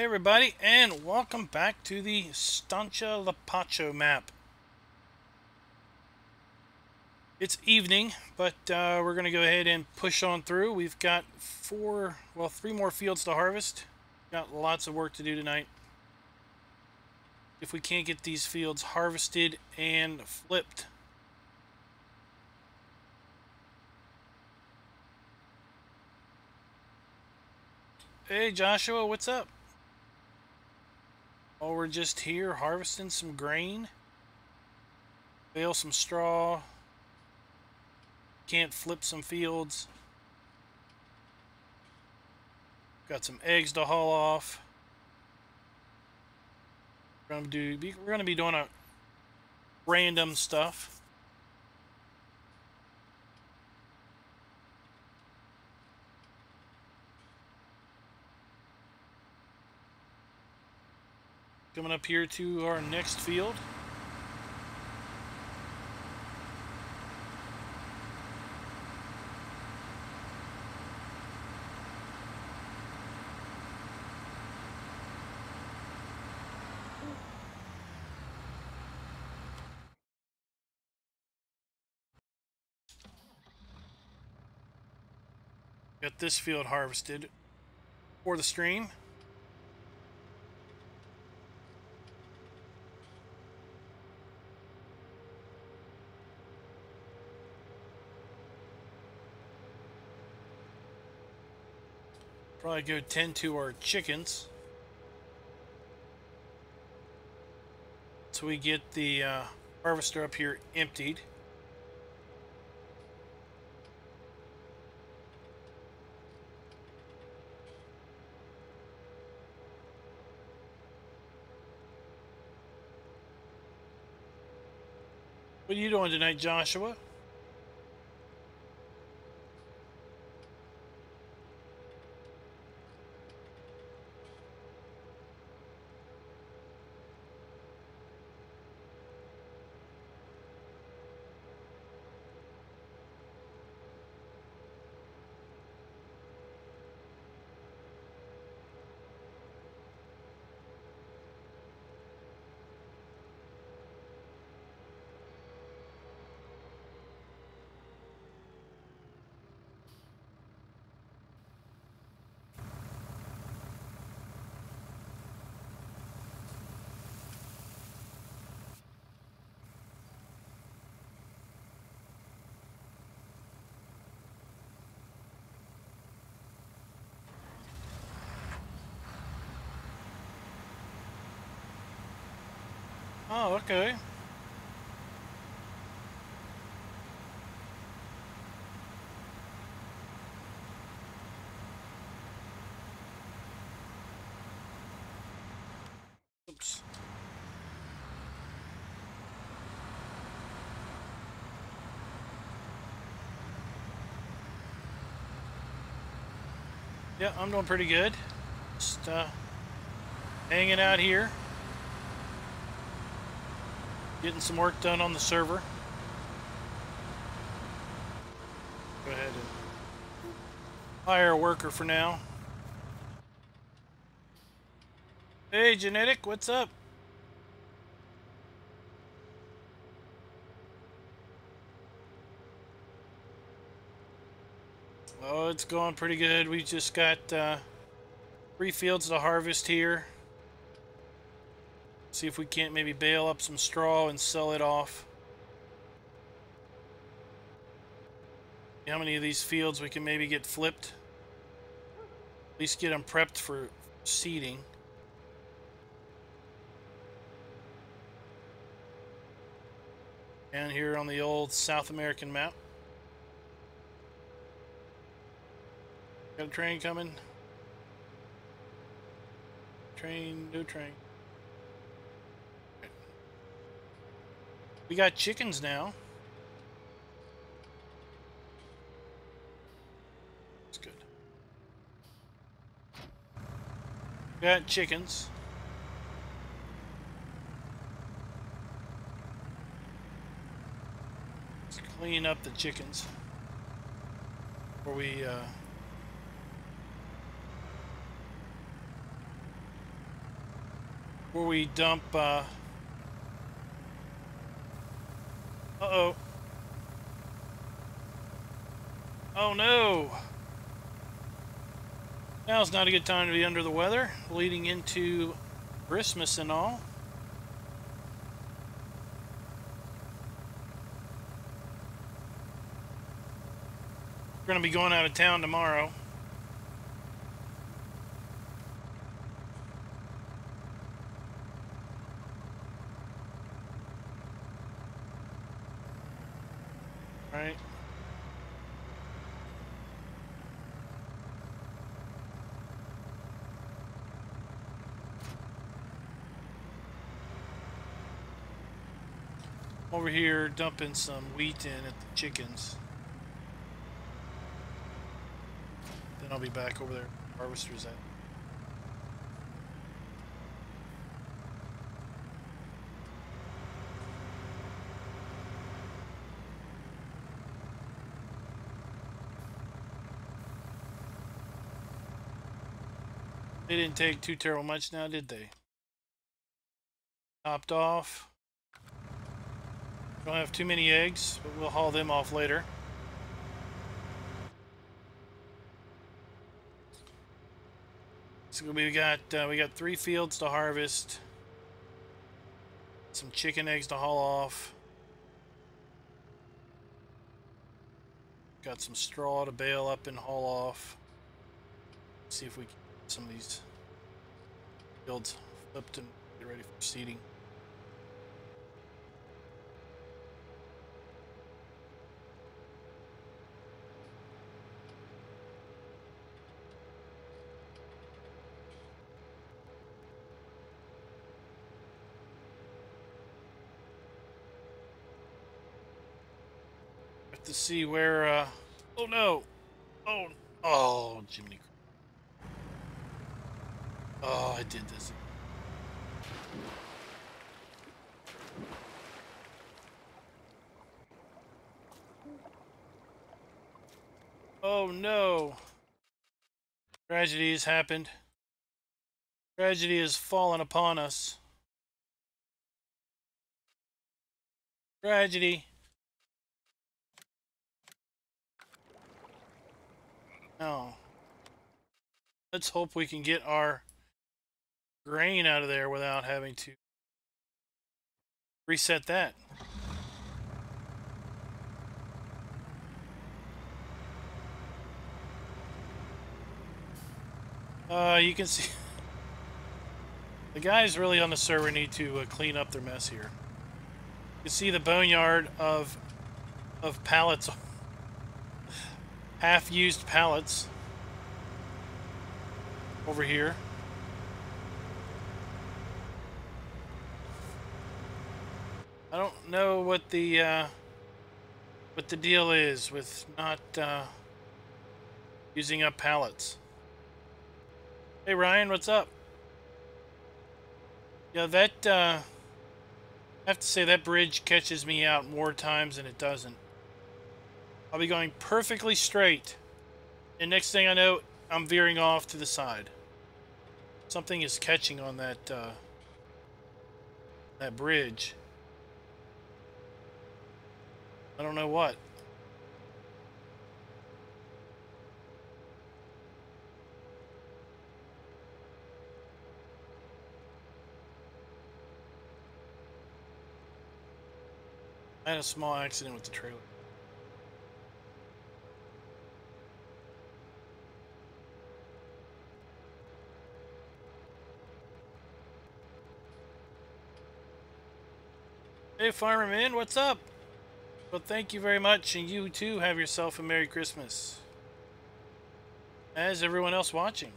everybody, and welcome back to the Estancia Lapacho map. It's evening, but we're going to go ahead and push on through. We've got three more fields to harvest. Got lots of work to do tonight. If we can't get these fields harvested and flipped. Hey Joshua, what's up? Oh, we're just here harvesting some grain. Bale some straw. Can't flip some fields. Got some eggs to haul off. We're gonna be doing a random stuff. Coming up here to our next field. Got this field harvested for the stream. Probably go tend to our chickens. So we get the harvester up here emptied. What are you doing tonight, Joshua? Oh, okay. Oops. Yeah, I'm doing pretty good. Just hanging out here. Getting some work done on the server. Go ahead and hire a worker for now. Hey, Genetic, what's up? Oh, it's going pretty good. We just got 3 fields to harvest here. See if we can't maybe bale up some straw and sell it off. See how many of these fields we can maybe get flipped. At least get them prepped for seeding. And here on the old South American map. Got a train coming. No train. We got chickens now. That's good. We got chickens. Let's clean up the chickens before we before we dump, uh-oh. Oh no! Now's not a good time to be under the weather, leading into Christmas and all. We're going to be going out of town tomorrow. Right? Over here dumping some wheat in at the chickens. Then I'll be back over there where the harvester's at. They didn't take too terrible much now, did they? Topped off. Don't have too many eggs, but we'll haul them off later. So we got 3 fields to harvest. Some chicken eggs to haul off. Got some straw to bale up and haul off. See if we can get some of these fields flipped and get ready for seeding. Have to see where, oh no! Oh, Jiminy. Oh, I did this. Oh no! Tragedy has happened. Tragedy has fallen upon us. Tragedy. Oh. Let's hope we can get our grain out of there without having to reset that. You can see the guys really on the server need to clean up their mess here. You can see the boneyard of pallets, half-used pallets over here. I don't know what the deal is with not using up pallets. Hey Ryan, what's up? Yeah, that I have to say that bridge catches me out more times than it doesn't. I'll be going perfectly straight, and next thing I know, I'm veering off to the side. Something is catching on that that bridge. I don't know what. I had a small accident with the trailer. Hey Farmerman, what's up? Well, thank you very much, and you too have yourself a Merry Christmas. As everyone else watching.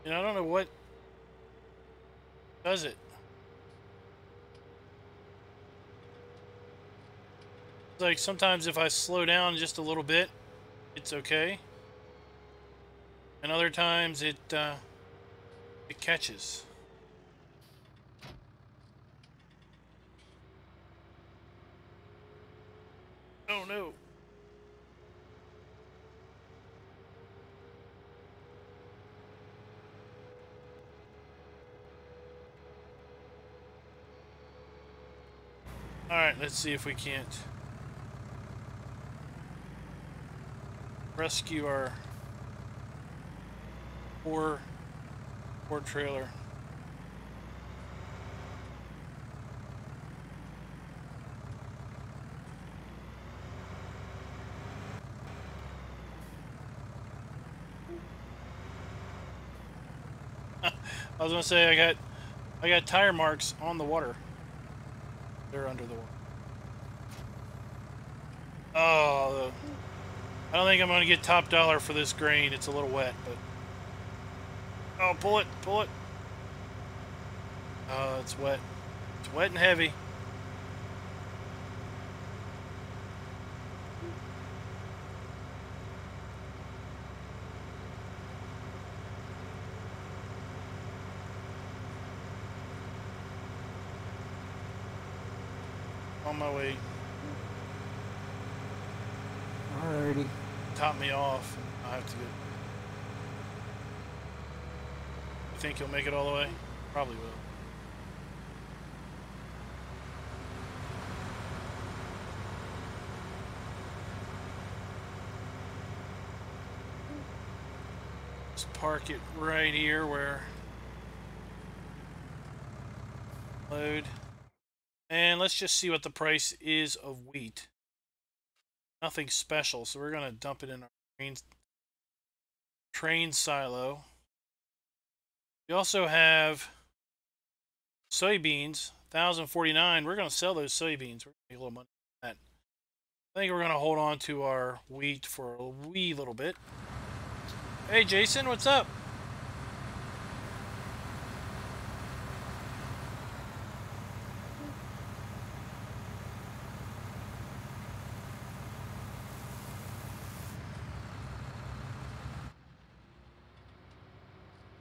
And I don't know what does it. It's like sometimes if I slow down just a little bit, it's okay. And other times it catches. Oh no. Alright, let's see if we can't rescue our poor trailer. I was gonna say I got tire marks on the water. They're under the water. Oh, I don't think I'm gonna get top dollar for this grain. It's a little wet, but oh, pull it, pull it. Oh, it's wet. It's wet and heavy. On my way. Alrighty. Top me off. I have to go. You think he'll make it all the way? Probably will. Let's park it right here where load. And let's just see what the price is of wheat. Nothing special, so we're gonna dump it in our train silo. We also have soybeans, 1,049. We're gonna sell those soybeans. We're gonna make a little money on that. I think we're gonna hold on to our wheat for a wee little bit. Hey Jason, what's up?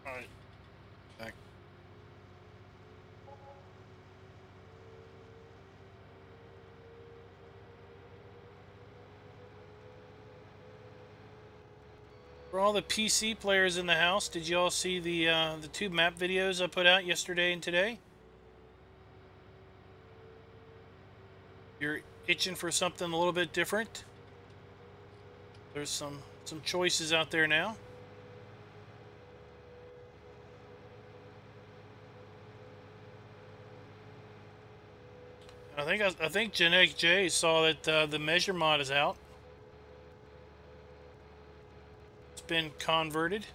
Alright. Back. For all the PC players in the house, did you all see the two map videos I put out yesterday and today? You're itching for something a little bit different? There's some choices out there now. I think Genetic J saw that the measure mod is out. It's been converted.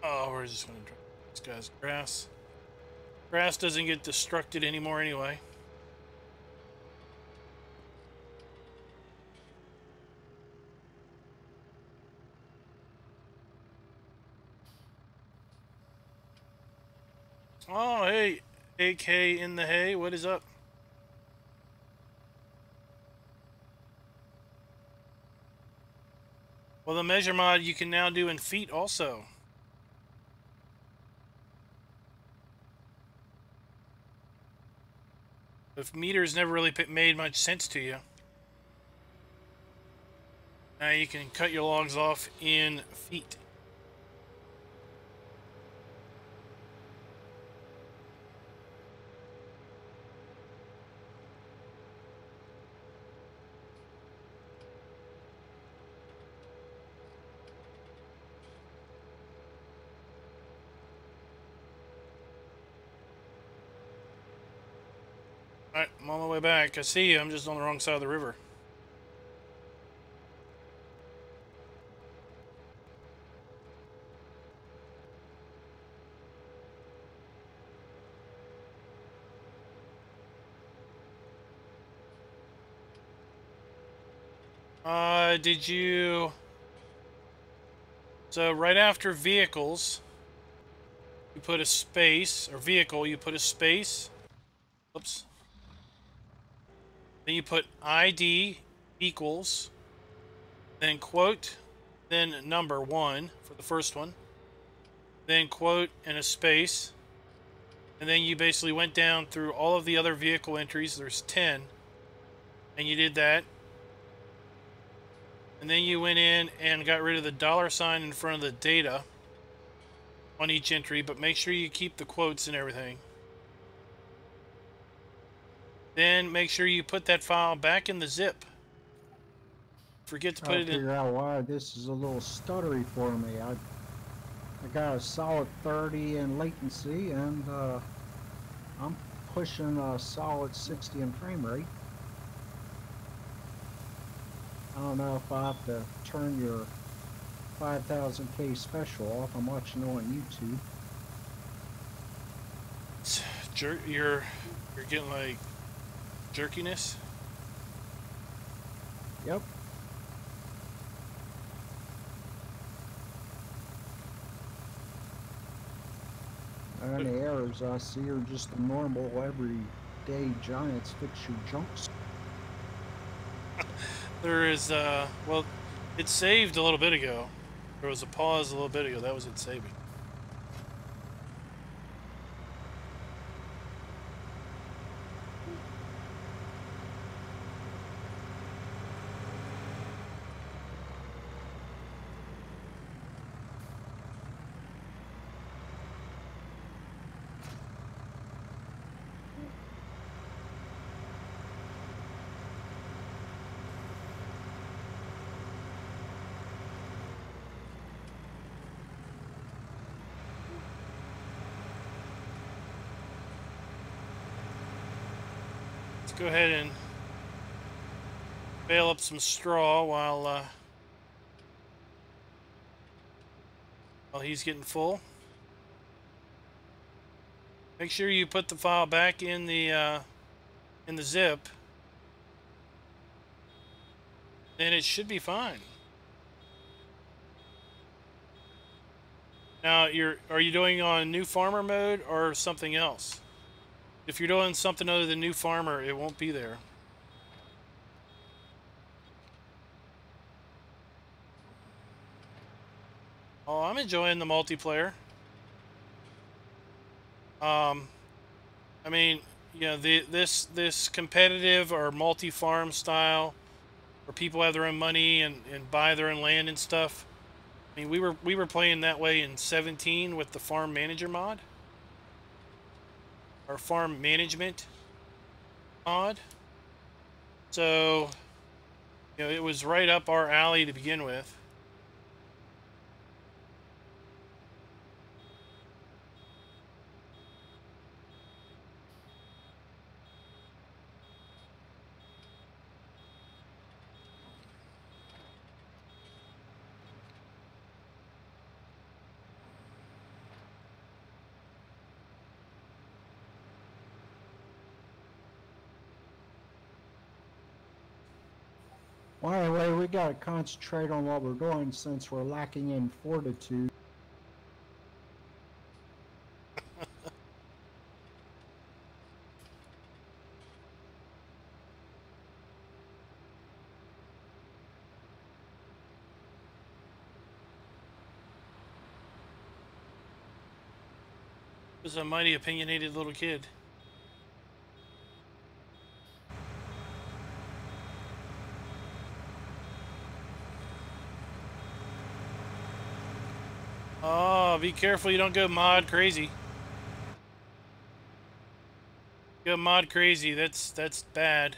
Oh, we're just gonna drop this guy's grass. Grass doesn't get destructed anymore anyway. Oh, hey, AK in the hay, what is up? Well, the measure mod you can now do in feet also. If meters never really made much sense to you, now you can cut your logs off in feet. Alright, I'm on my way back. I see you, I'm just on the wrong side of the river. Did you... So right after vehicles, you put a space, or vehicle, you put a space. Oops. Then you put ID equals, then quote, then number 1 for the first one, then quote and a space, and then you basically went down through all of the other vehicle entries. There's 10, and you did that. And then you went in and got rid of the $ in front of the data on each entry, but make sure you keep the quotes and everything. Then make sure you put that file back in the zip. Forget to put Try to it in. figure out why this is a little stuttery for me. I got a solid 30 in latency, and I'm pushing a solid 60 in frame rate. I don't know if I have to turn your 5000K special off. I'm watching it on YouTube. You're getting like jerkiness. Yep. And the errors I see are just the normal everyday Giants fix your junks. There is well, it saved a little bit ago. There was a pause a little bit ago. That was it saving. Go ahead and bale up some straw while he's getting full. Make sure you put the file back in the zip, then it should be fine. Now, are you doing on new farmer mode or something else? If you're doing something other than new farmer, it won't be there. Oh, I'm enjoying the multiplayer. I mean, you know, this competitive or multi-farm style, where people have their own money and buy their own land and stuff. I mean, we were playing that way in 17 with the farm manager mod, or farm management mod. So, you know, it was right up our alley to begin with. Well, anyway, we got to concentrate on what we're doing since we're lacking in fortitude. Was a mighty opinionated little kid. Oh, be careful you don't go mod crazy. Go mod crazy, that's bad.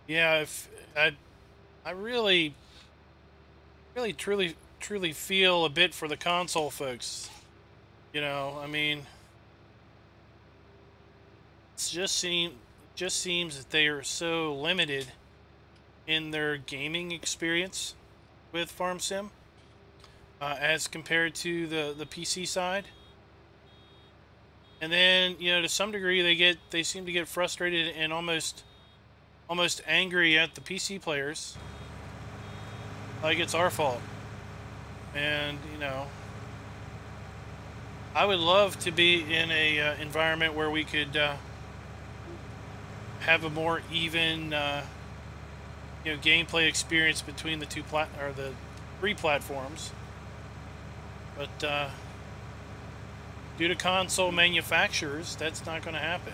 Yeah, if I really truly feel a bit for the console folks. You know, I mean, it just seems that they are so limited in their gaming experience with Farm Sim as compared to the PC side. And then, you know, to some degree they seem to get frustrated and almost almost angry at the PC players, like it's our fault. And, you know, I would love to be in a environment where we could have a more even, you know, gameplay experience between the the three platforms. But due to console manufacturers, that's not going to happen.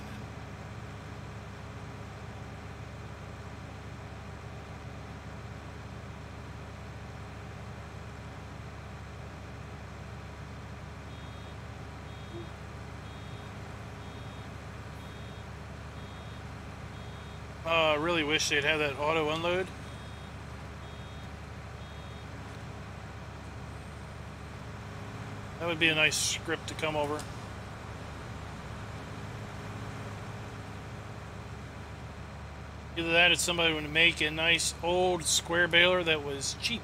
I really wish they'd have that auto unload. That would be a nice script to come over. Either that or somebody would make a nice old square baler that was cheap.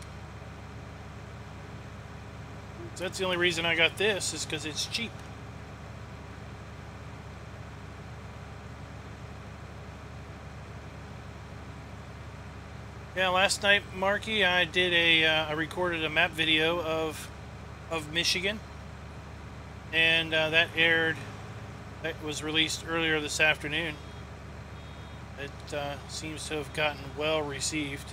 So that's the only reason I got this, is because it's cheap. Yeah, last night, Marky, I did I recorded a map video of Michigan, and that was released earlier this afternoon. It seems to have gotten well received.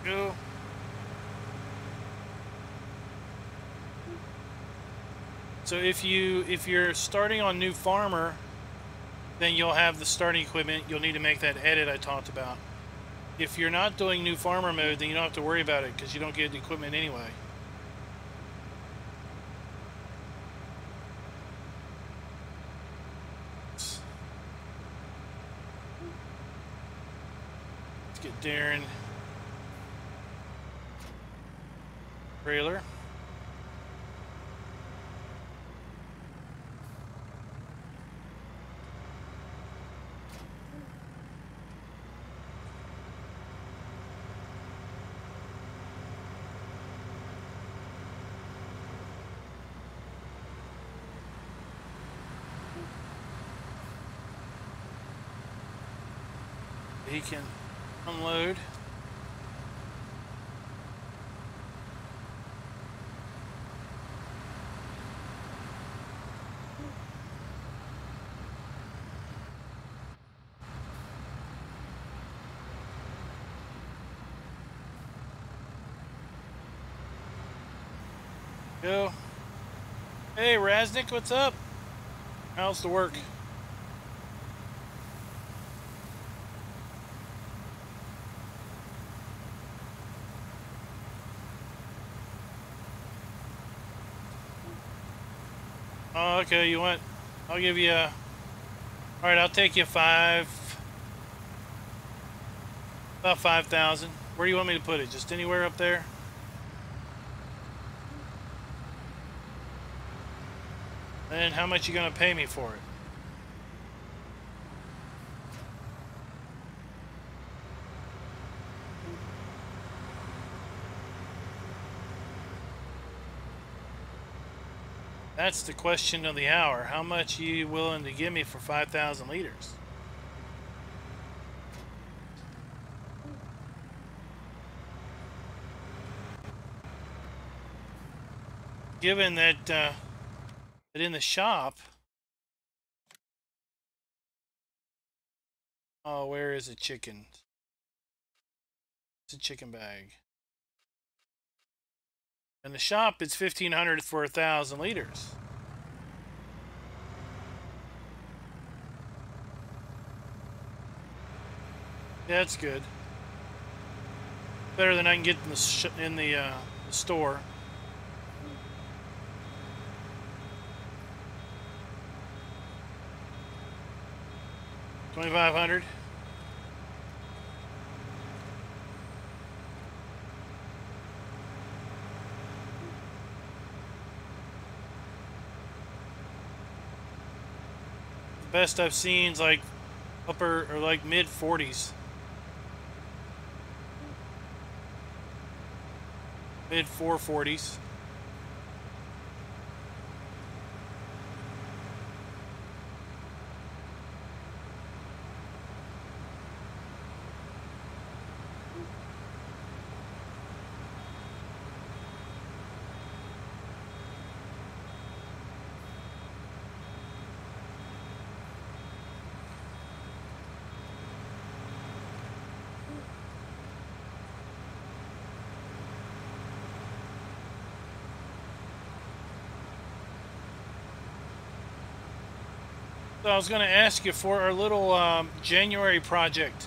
Go. So if you're starting on New Farmer, then you'll have the starting equipment. You'll need to make that edit I talked about. If you're not doing New Farmer mode, then you don't have to worry about it because you don't get the equipment anyway. Let's get Darren. Trailer. He can unload. Go. Hey, Raznik, what's up? How's the work? Oh, okay, you want... I'll give you a... Alright, I'll take you about 5,000. Where do you want me to put it? Just anywhere up there? And how much you gonna pay me for it? That's the question of the hour. How much are you willing to give me for 5,000 liters? Given that that in the shop... Oh, where is a chicken? It's a chicken bag. In the shop, it's 1,500 for 1,000 liters. Yeah, that's good. Better than I can get in the store. $2,500. Best I've seen is like upper or like mid 40s. Mid 440s. So I was going to ask you for our little January project.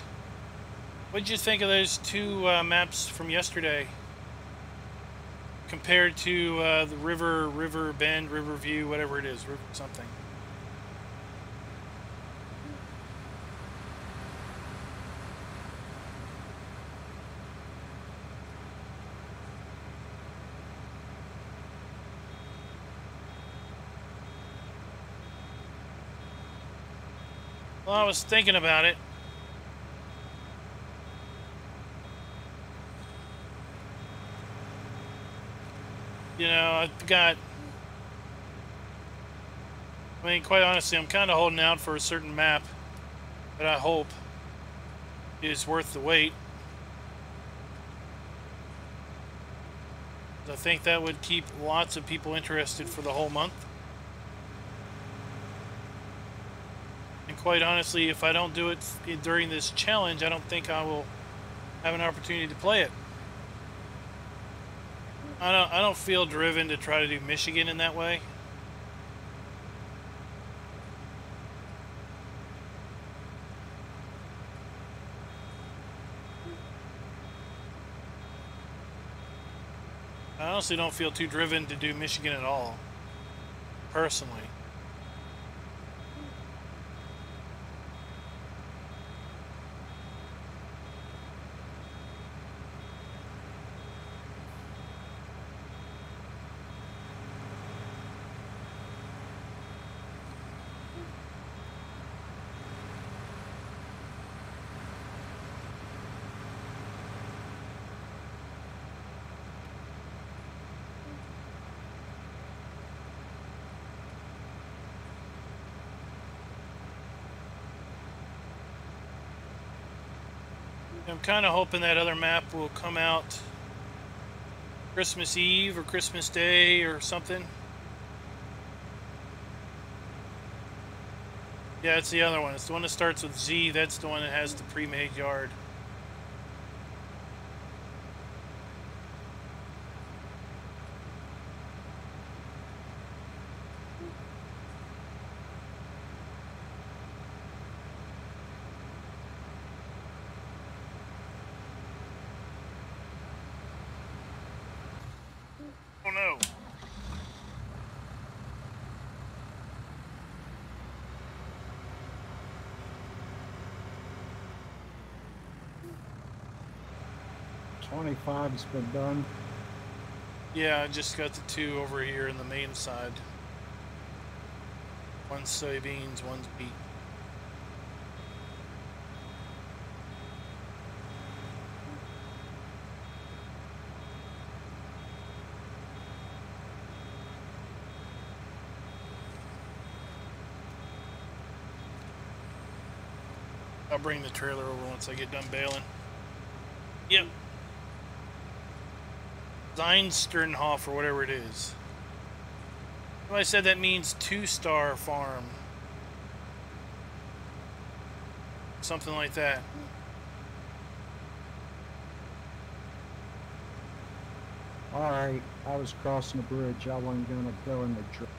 What did you think of those two maps from yesterday compared to the River Bend, River View, whatever it is, river something? Well, I was thinking about it. You know, I've got... I mean, quite honestly, I'm kind of holding out for a certain map that I hope is worth the wait. I think that would keep lots of people interested for the whole month. And quite honestly, if I don't do it during this challenge, I don't think I will have an opportunity to play it. I don't feel driven to try to do Michigan in that way. I honestly don't feel too driven to do Michigan at all, personally. I'm kind of hoping that other map will come out Christmas Eve or Christmas Day or something. Yeah, it's the other one. It's the one that starts with Z. That's the one that has the pre-made yard. Oh no. $25 has been done. Yeah, I just got the two over here in the main side. One's soybeans, one's beet. I'll bring the trailer over once I get done baling. Yep. Zeinsternhof or whatever it is. Well, I said that means 2-star farm. Something like that. Alright, I was crossing the bridge. I wasn't going to go in the truck.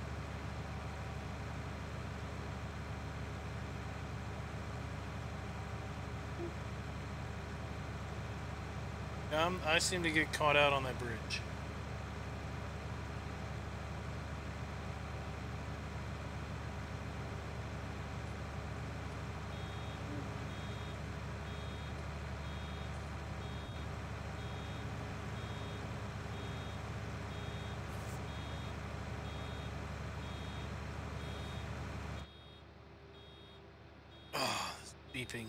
I seem to get caught out on that bridge. beeping.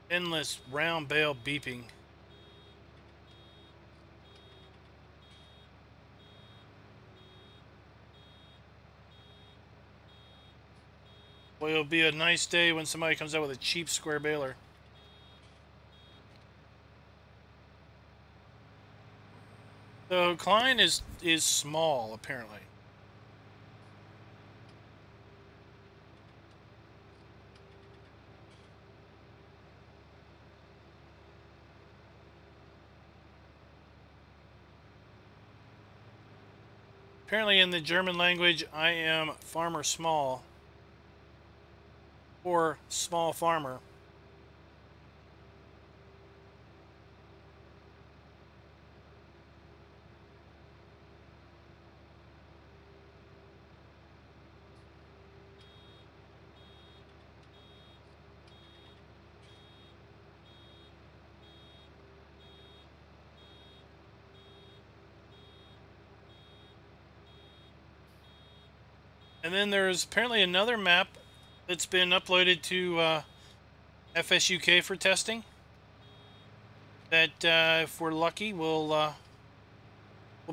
Endless round bale beeping. Boy, it'll be a nice day when somebody comes out with a cheap square baler. So Klein is small, apparently. Apparently in the German language, I am farmer small, or small farmer. And then there's apparently another map that's been uploaded to FSUK for testing. That if we're lucky, will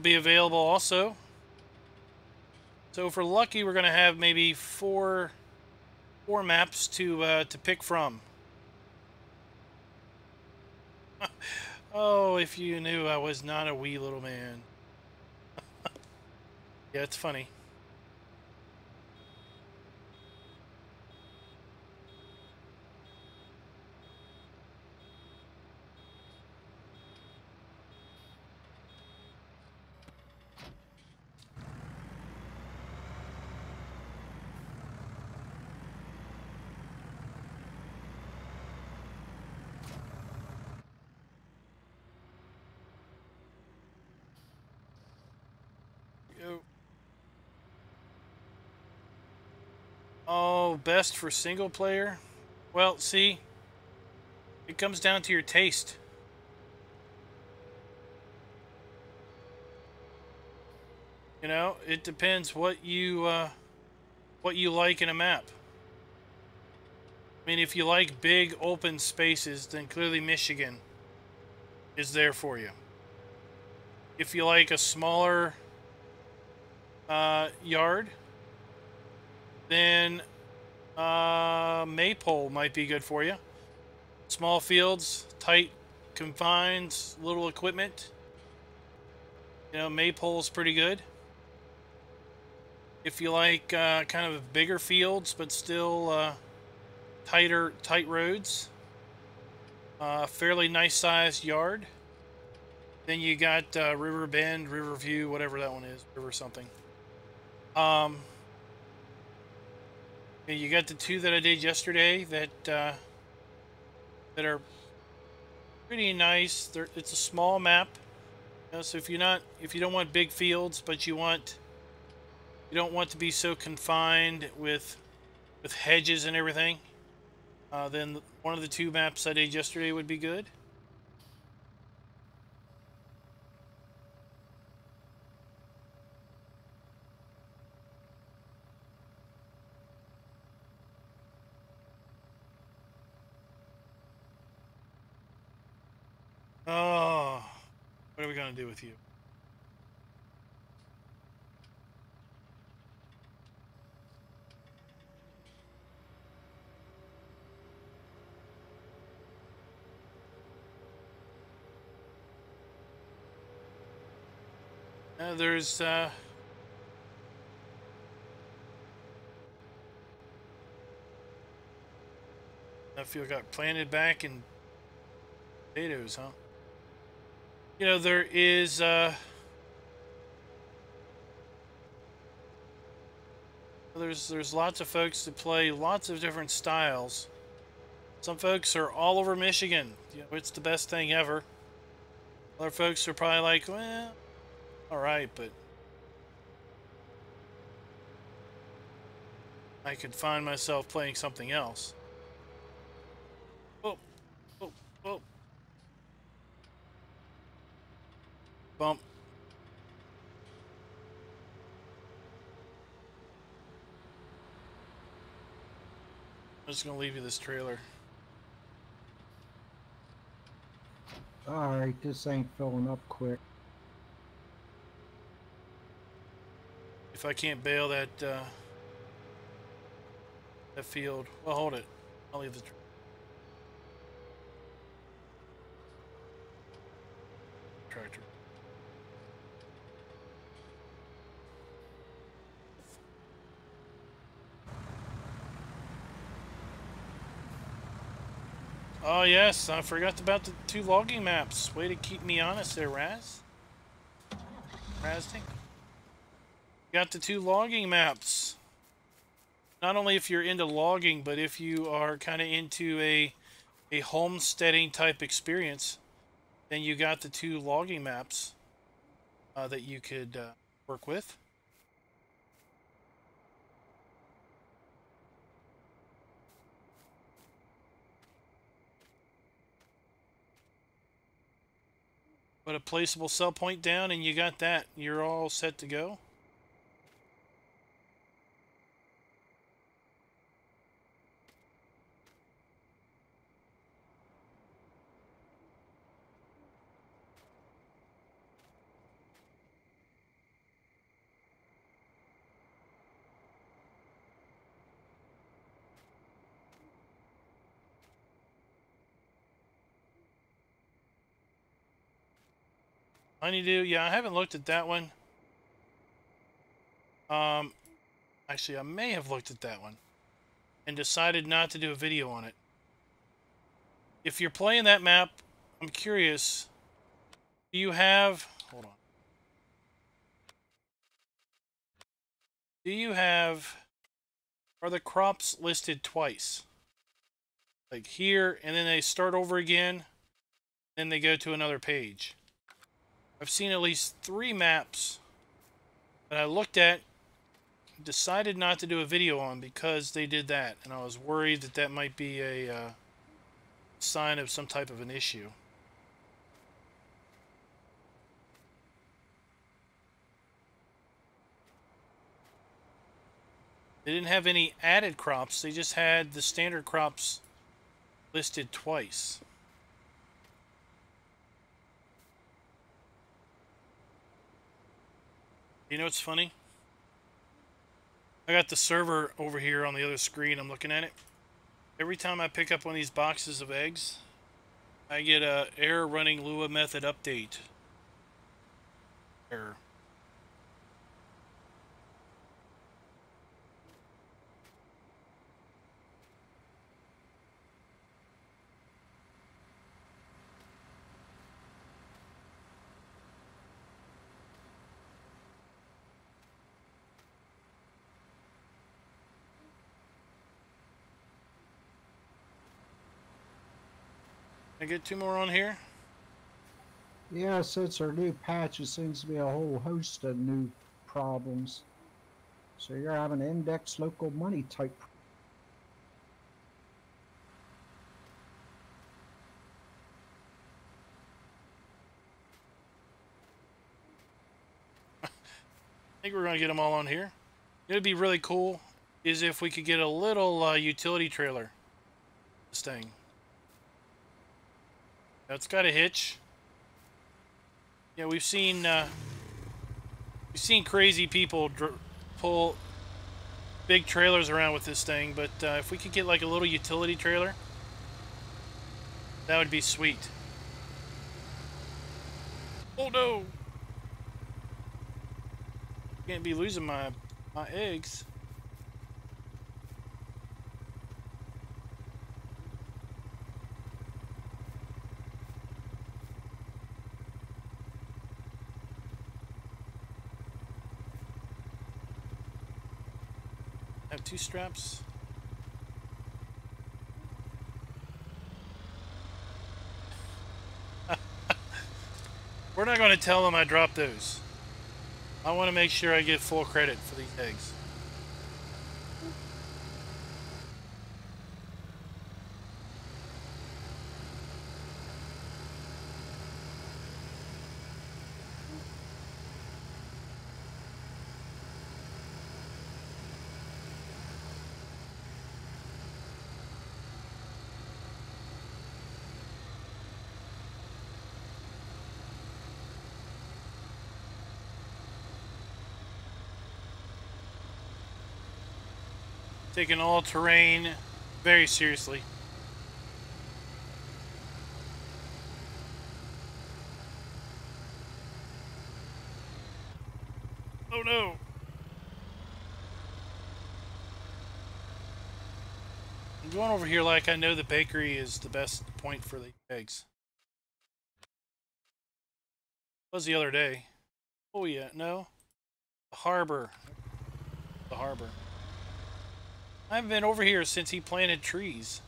be available also. So if we're lucky, we're going to have maybe four maps to pick from. Oh, if you knew I was not a wee little man. Yeah, it's funny. Oh, best for single player? Well, see, it comes down to your taste. You know, it depends what you like in a map. I mean, if you like big open spaces, then clearly Michigan is there for you. If you like a smaller yard, then Maypole might be good for you. Small fields, tight confines, little equipment. You know, Maypole's pretty good. If you like kind of bigger fields, but still tight roads, fairly nice sized yard, then you got River Bend, Riverview, whatever that one is, River something. You got the two that I did yesterday that are pretty nice. It's a small map, you know, so if you don't want big fields, but you don't want to be so confined with hedges and everything, then one of the two maps I did yesterday would be good. Oh, what are we gonna do with you? There's I feel got planted back in potatoes, huh? You know, there is there's lots of folks that play lots of different styles. Some folks are all over Michigan. You know, it's the best thing ever. Other folks are probably like, well, all right, but I could find myself playing something else. Oh, oh, oh. Bump. I'm just gonna leave you this trailer. Alright, this ain't filling up quick. If I can't bail that that field, well, hold it. I'll leave the tractor. Oh yes, I forgot about the 2 logging maps. Way to keep me honest there, Raz. Razting. Got the 2 logging maps. Not only if you're into logging, but if you are kind of into a homesteading type experience, then you got the 2 logging maps that you could work with. Put a placeable sell point down and you got that. You're all set to go. Honeydew, yeah, I haven't looked at that one. Actually, I may have looked at that one and decided not to do a video on it. If you're playing that map, I'm curious, do you have... Hold on. Do you have... Are the crops listed twice? Like here, and then they start over again, then they go to another page. I've seen at least 3 maps that I looked at, decided not to do a video on because they did that, and I was worried that that might be a sign of some type of an issue. They didn't have any added crops, they just had the standard crops listed twice. You know what's funny? I got the server over here on the other screen, I'm looking at it. Every time I pick up one of these boxes of eggs, I get a error running Lua method update. Error. Can I get 2 more on here? Yeah, since our new patch, it seems to be a whole host of new problems. So you're having index local money type. I think we're going to get them all on here. It'd be really cool is if we could get a little utility trailer. This thing. Now, it's got a hitch. Yeah, we've seen crazy people pull big trailers around with this thing, but if we could get like a little utility trailer, that would be sweet. Oh no! Can't be losing my eggs. I have 2 straps. We're not going to tell them I dropped those. I want to make sure I get full credit for these eggs. Taking all terrain very seriously. Oh no! I'm going over here like I know the bakery is the best point for the eggs. Was the other day. Oh yeah, no. The harbor. The harbor. I haven't been over here since he planted trees.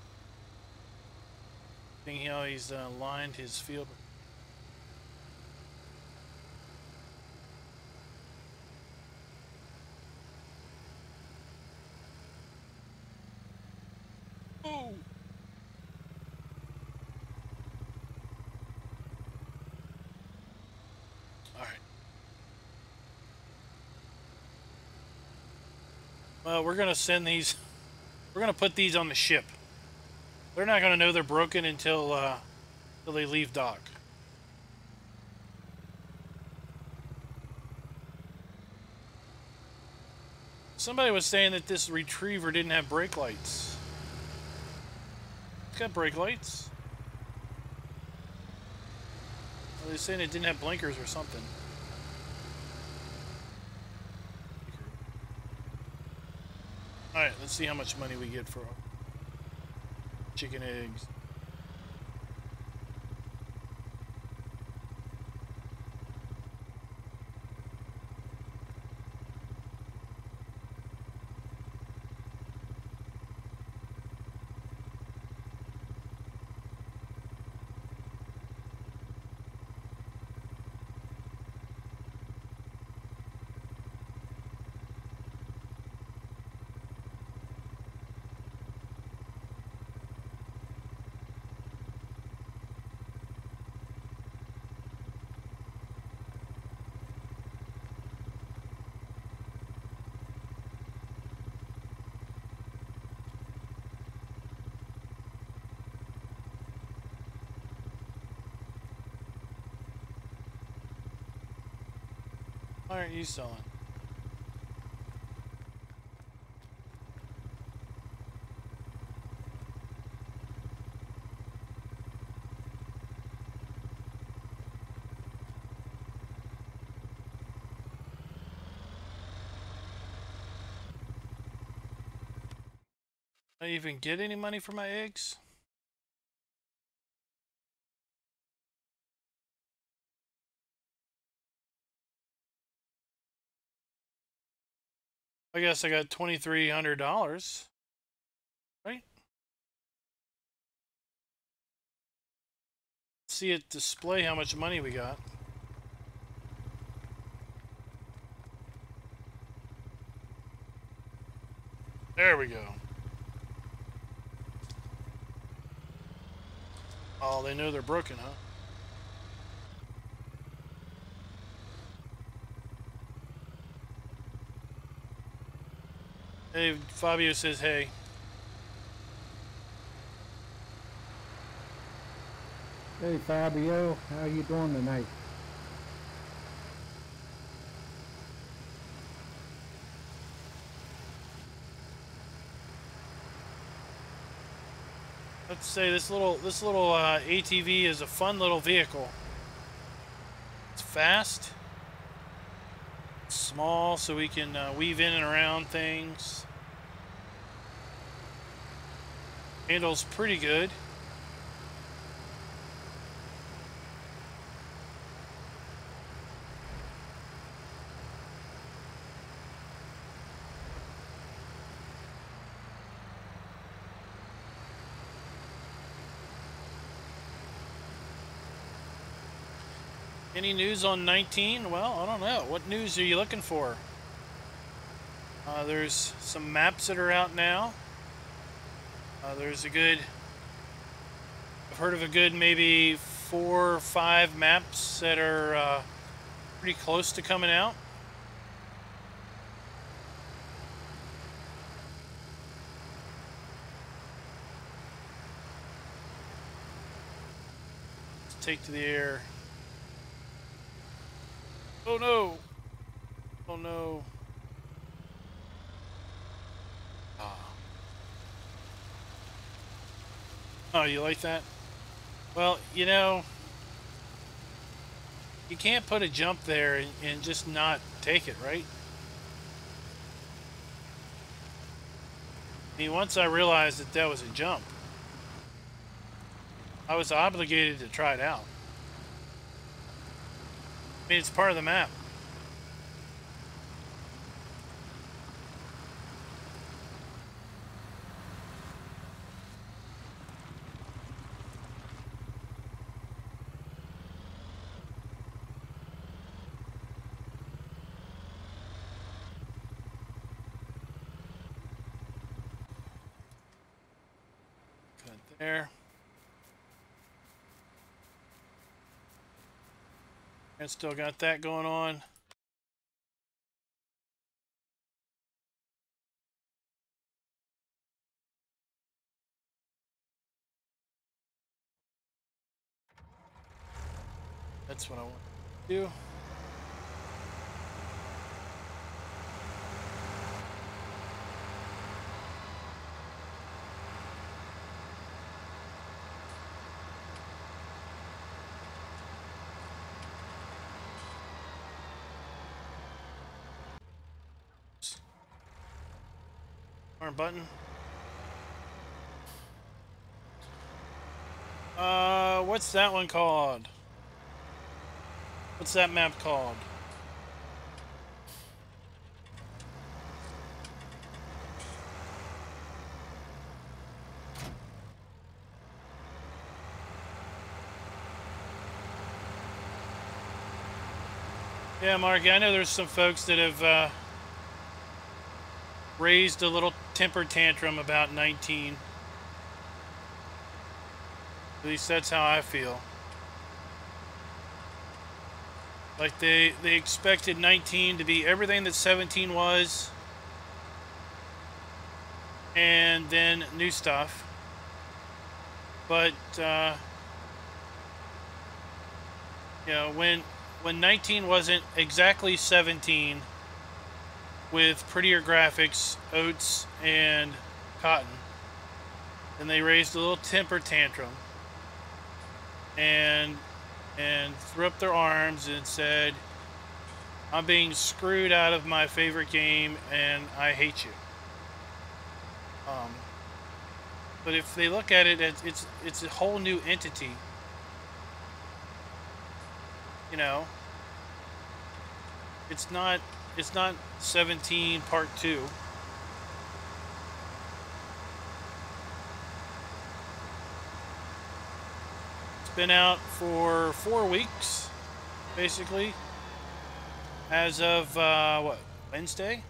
Seeing how he's lined his field. Oh! Alright. Well, we're gonna send these... We're gonna put these on the ship. They're not gonna know they're broken until they leave dock. Somebody was saying that this retriever didn't have brake lights. It's got brake lights. Well, they're saying it didn't have blinkers or something. Alright, let's see how much money we get for chicken eggs. Why aren't you selling? I even get any money for my eggs? I guess I got $2,300, right? See it display how much money we got. There we go. Oh, they know they're broken, huh? Hey, Fabio says, hey. Hey Fabio, how you doing tonight? Let's say this little ATV is a fun little vehicle. It's fast, it's small, so we can weave in and around things. Handles pretty good. Any news on 19? Well, I don't know. What news are you looking for? There's some maps that are out now. There's a good... I've heard of a good maybe 4 or 5 maps that are pretty close to coming out. Let's take to the air. Oh no! Oh no. Ah. Oh, you like that? Well, you know, you can't put a jump there and just not take it, right? I mean, once I realized that that was a jump, I was obligated to try it out. I mean, it's part of the map. Cut there. And still got that going on. That's what I want to do. Arm button. What's that one called? What's that map called? Yeah, Marky, I know there's some folks that have raised a little temper tantrum about 19. At least that's how I feel. Like they expected 19 to be everything that 17 was, and then new stuff. But you know, when 19 wasn't exactly 17 with prettier graphics, oats and cotton, then they raised a little temper tantrum and threw up their arms and said, "I'm being screwed out of my favorite game, and I hate you." But if they look at it as it's a whole new entity, you know, it's not 17 Part 2. It's been out for 4 weeks, basically, as of what, Wednesday,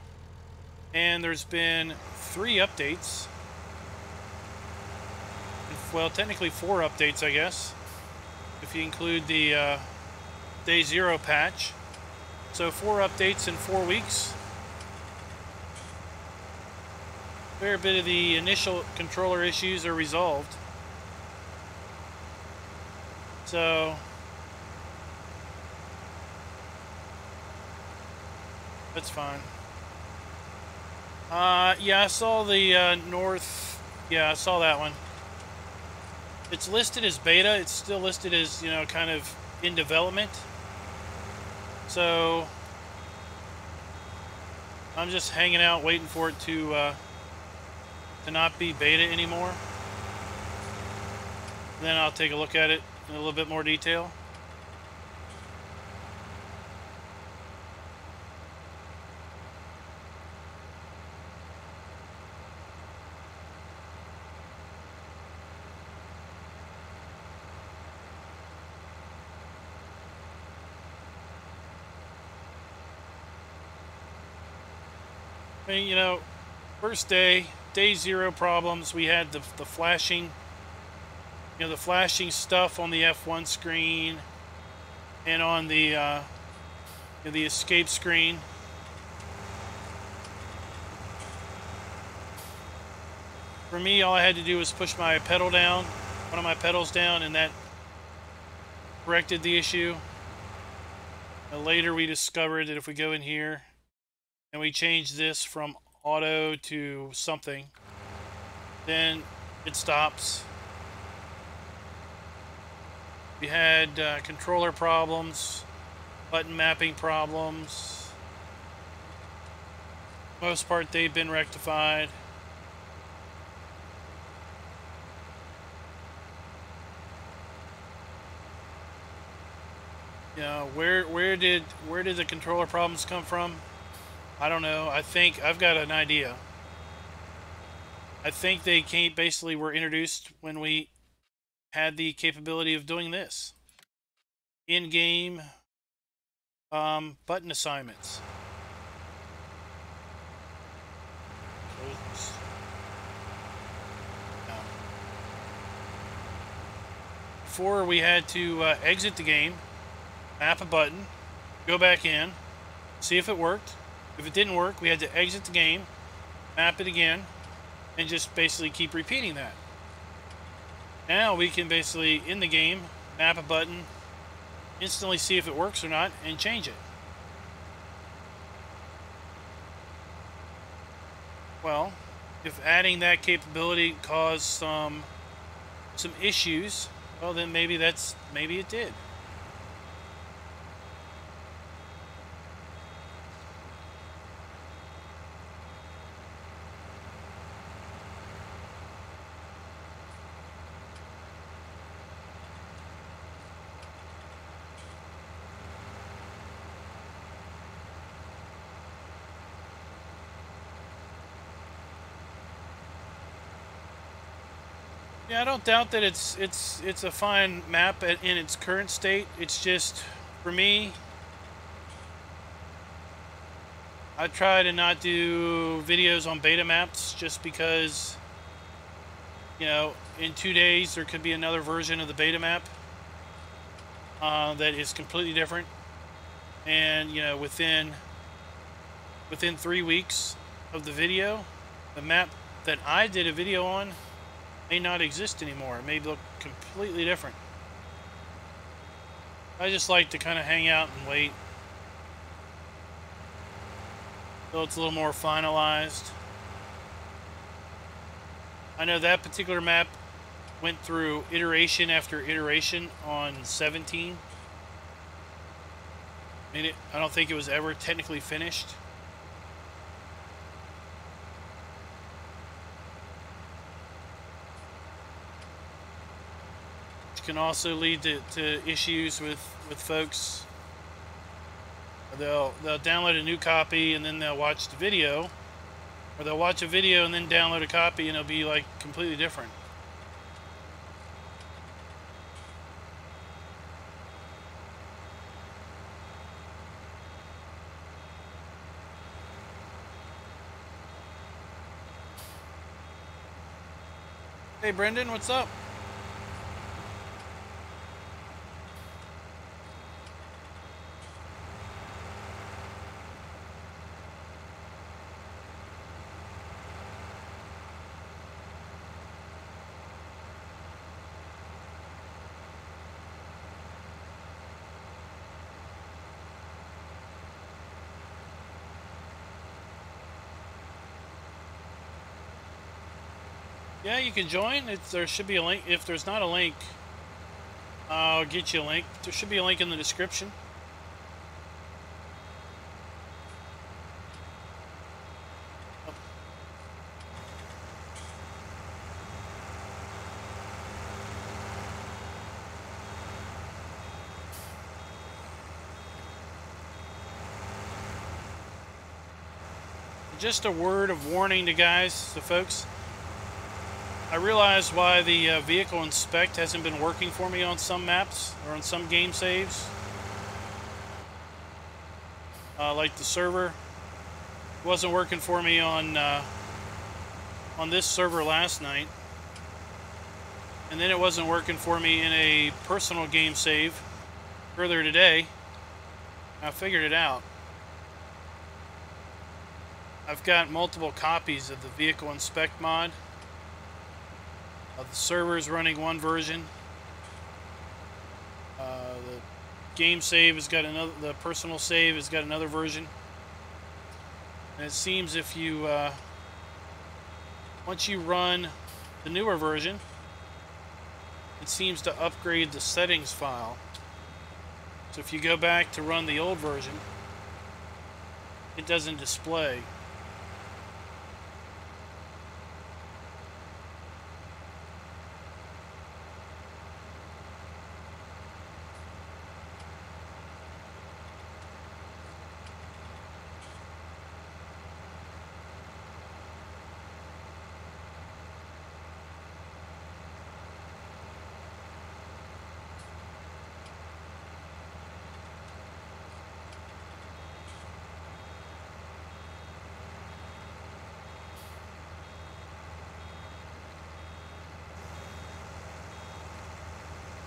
and there's been 3 updates. Well, technically 4 updates, I guess, if you include the Day 0 patch. So 4 updates in 4 weeks. A fair bit of the initial controller issues are resolved. So that's fine. Yeah, I saw the North. Yeah, I saw that one. It's listed as beta. It's still listed as, you know, kind of in development. So I'm just hanging out waiting for it to not be beta anymore. Then I'll take a look at it in a little bit more detail. I mean, you know, first day, Day 0 problems. We had the flashing, you know, the flashing stuff on the F1 screen and on the you know, the escape screen. For me, all I had to do was push my pedal down, one of my pedals down, and that corrected the issue. And later we discovered that if we go in here and we change this from auto to something, then it stops. We had controller problems, button mapping problems. Most part, they've been rectified. You know, where did the controller problems come from? I don't know. I think I've got an idea. I think they basically were introduced when we had the capability of doing this in-game button assignments. Before we had to exit the game, map a button, go back in, see if it worked. If it didn't work, we had to exit the game, map it again, and just basically keep repeating that. Now we can basically, in the game, map a button, instantly see if it works or not, and change it. Well, if adding that capability caused some issues, well then maybe it did. Yeah, I don't doubt that it's a fine map in its current state. It's just, for me, I try to not do videos on beta maps just because, you know, in 2 days there could be another version of the beta map that is completely different, and you know, within 3 weeks of the video, the map that I did a video on may not exist anymore. It may look completely different. I just like to kind of hang out and wait till it's a little more finalized. I know that particular map went through iteration after iteration on 17. I don't think it was ever technically finished. Can also lead to issues with folks. They'll download a new copy and then they'll watch the video, or they'll watch a video and then download a copy and it'll be like completely different. Hey Brendan, what's up? Yeah, you can join. There should be a link. If there's not a link, I'll get you a link. There should be a link in the description. Just a word of warning to guys, the folks. I realize why the vehicle inspect hasn't been working for me on some maps or on some game saves. Like the server, it wasn't working for me on this server last night, and then it wasn't working for me in a personal game save earlier today. I figured it out. I've got multiple copies of the vehicle inspect mod. The server is running one version. The game save has got another. The personal save has got another version. And it seems if you once you run the newer version, it seems to upgrade the settings file. So if you go back to run the old version, it doesn't display.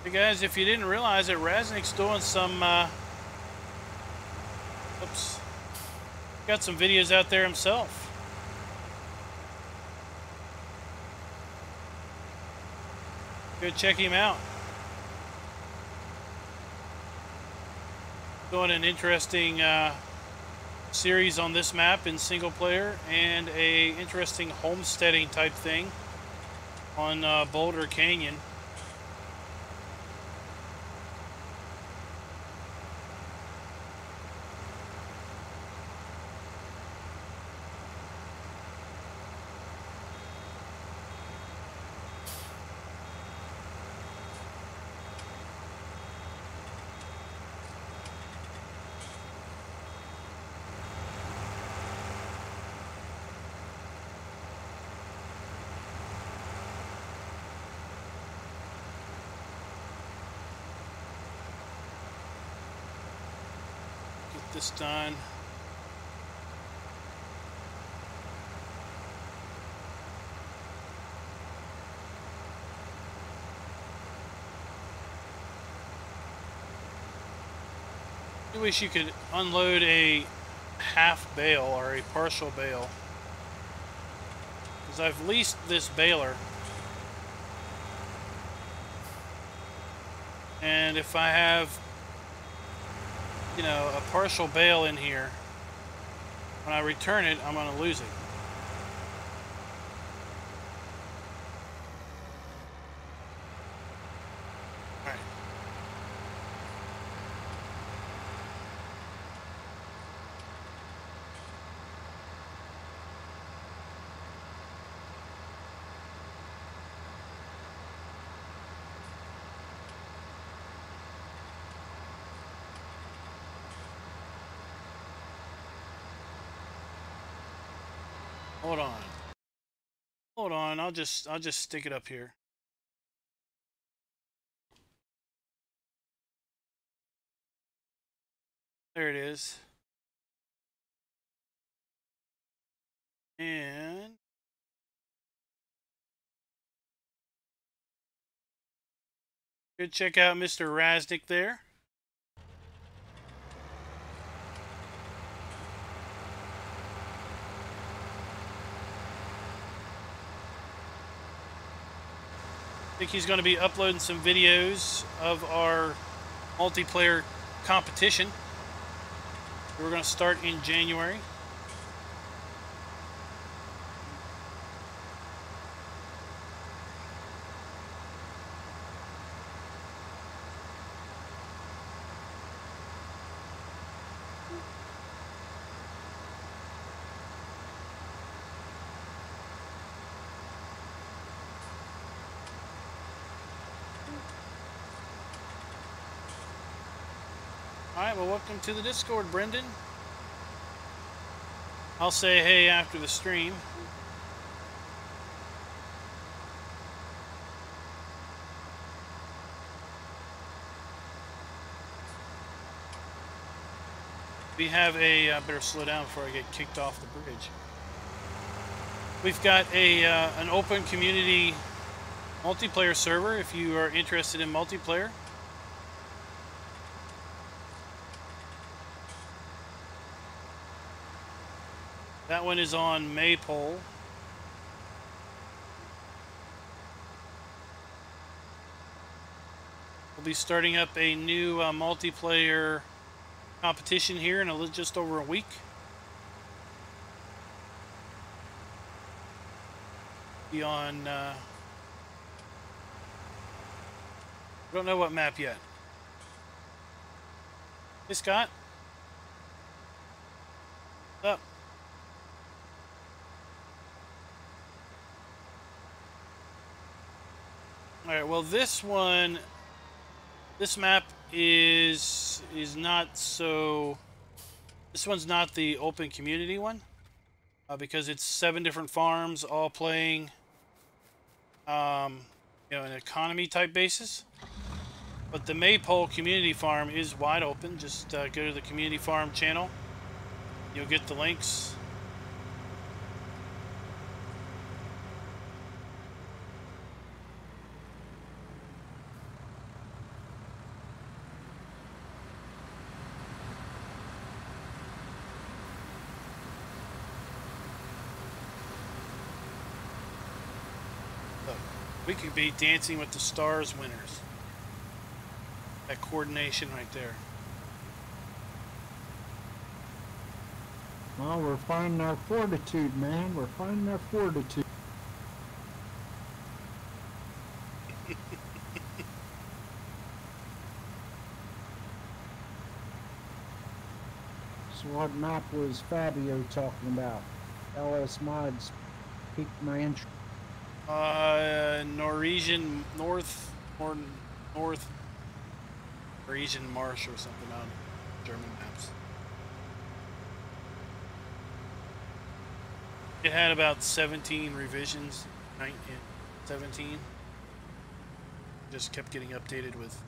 Hey guys, if you didn't realize it, Raznik's doing some, oops, got some videos out there himself. Go check him out. Doing an interesting series on this map in single player, and a interesting homesteading type thing on Boulder Canyon. This done. I wish you could unload a half bale or a partial bale, because I've leased this baler, and if I have, you know, a partial bale in here, when I return it, I'm going to lose it. All right. Hold on. Hold on. I'll just stick it up here. There it is. And good, check out Mr. Raznik there. I think he's going to be uploading some videos of our multiplayer competition. We're going to start in January. Alright, well, welcome to the Discord, Brendan. I'll say hey after the stream. We have a, better slow down before I get kicked off the bridge. We've got a an open community multiplayer server if you are interested in multiplayer. That one is on Maypole. We'll be starting up a new multiplayer competition here in just over a week. Be on I don't know what map yet. Hey, Scott. What's up? Alright, well this one, this map is not so, this one's not the open community one, because it's 7 different farms all playing, you know, an economy type basis. But the Maypole community farm is wide open. Just go to the community farm channel. You'll get the links. Look, we could be Dancing with the Stars winners. That coordination right there. Well, we're finding our fortitude, man. We're finding our fortitude. So what map was Fabio talking about? LS Mods piqued my interest. Norwegian North or North Norwegian Marsh or something on German maps. It had about 17 revisions, 17. Just kept getting updated with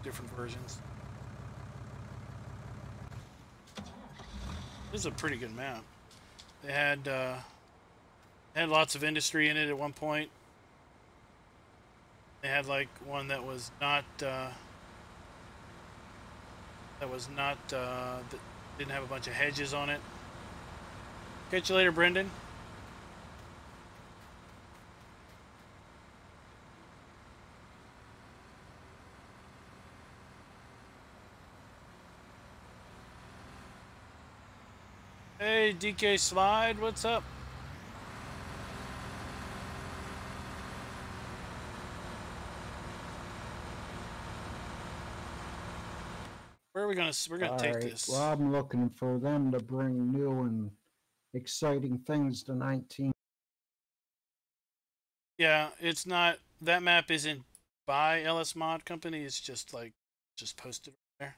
different versions. This is a pretty good map. They had lots of industry in it at one point. They had like one that was not that didn't have a bunch of hedges on it. Catch you later, Brendan. Hey, DK Slide, what's up? Where are we gonna? We're gonna take this. Well, I'm looking for them to bring new and exciting things to 19. Yeah, it's not. That map isn't by LS Mod Company. It's just like posted right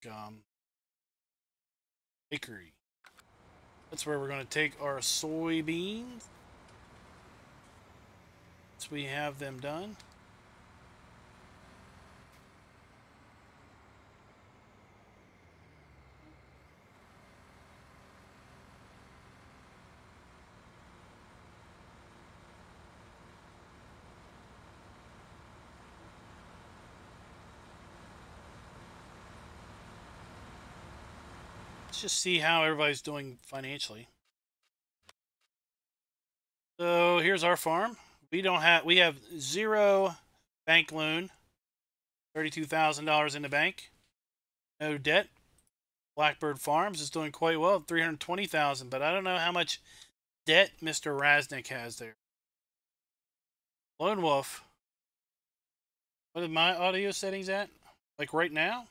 there. Bakery. That's where we're gonna take our soybeans. Once we have them done. Let's just see how everybody's doing financially. So here's our farm. We have 0 bank loan, $32,000 in the bank, no debt. Blackbird Farms is doing quite well, $320,000, but I don't know how much debt Mr. Raznick has there. Lone Wolf. What are my audio settings at? Like right now?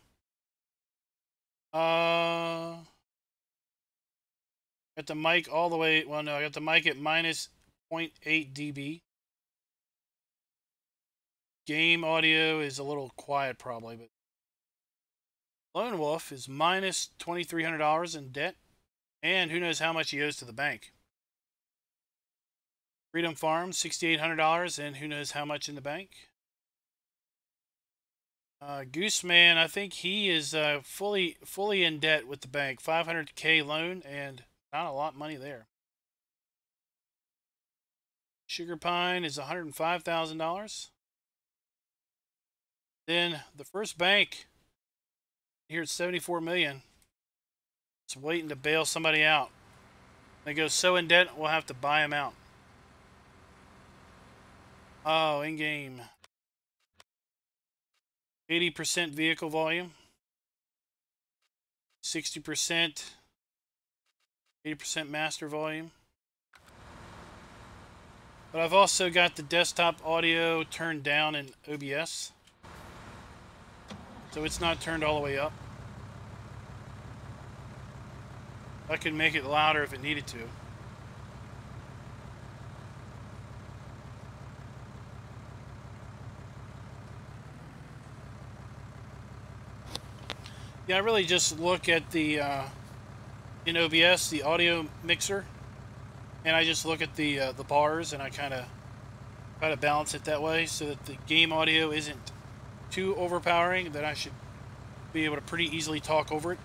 Got the mic all the way. Well, no, I got the mic at minus 0.8 dB. Game audio is a little quiet, probably, but Lone Wolf is minus $2,300 in debt, and who knows how much he owes to the bank. Freedom Farm, $6,800, and who knows how much in the bank. Gooseman, I think he is fully in debt with the bank. $500K loan and not a lot of money there. Sugar Pine is $105,000. Then the first bank here at $74 million. It's waiting to bail somebody out. They go so in debt, we'll have to buy him out. Oh, in game. 80% vehicle volume. 60%. 80% master volume. But I've also got the desktop audio turned down in OBS, so it's not turned all the way up. I could make it louder if it needed to. Yeah, I really just look at the in OBS, the audio mixer, and I just look at the bars, and I kind of try to balance it that way so that the game audio isn't too overpowering, that I should be able to pretty easily talk over it.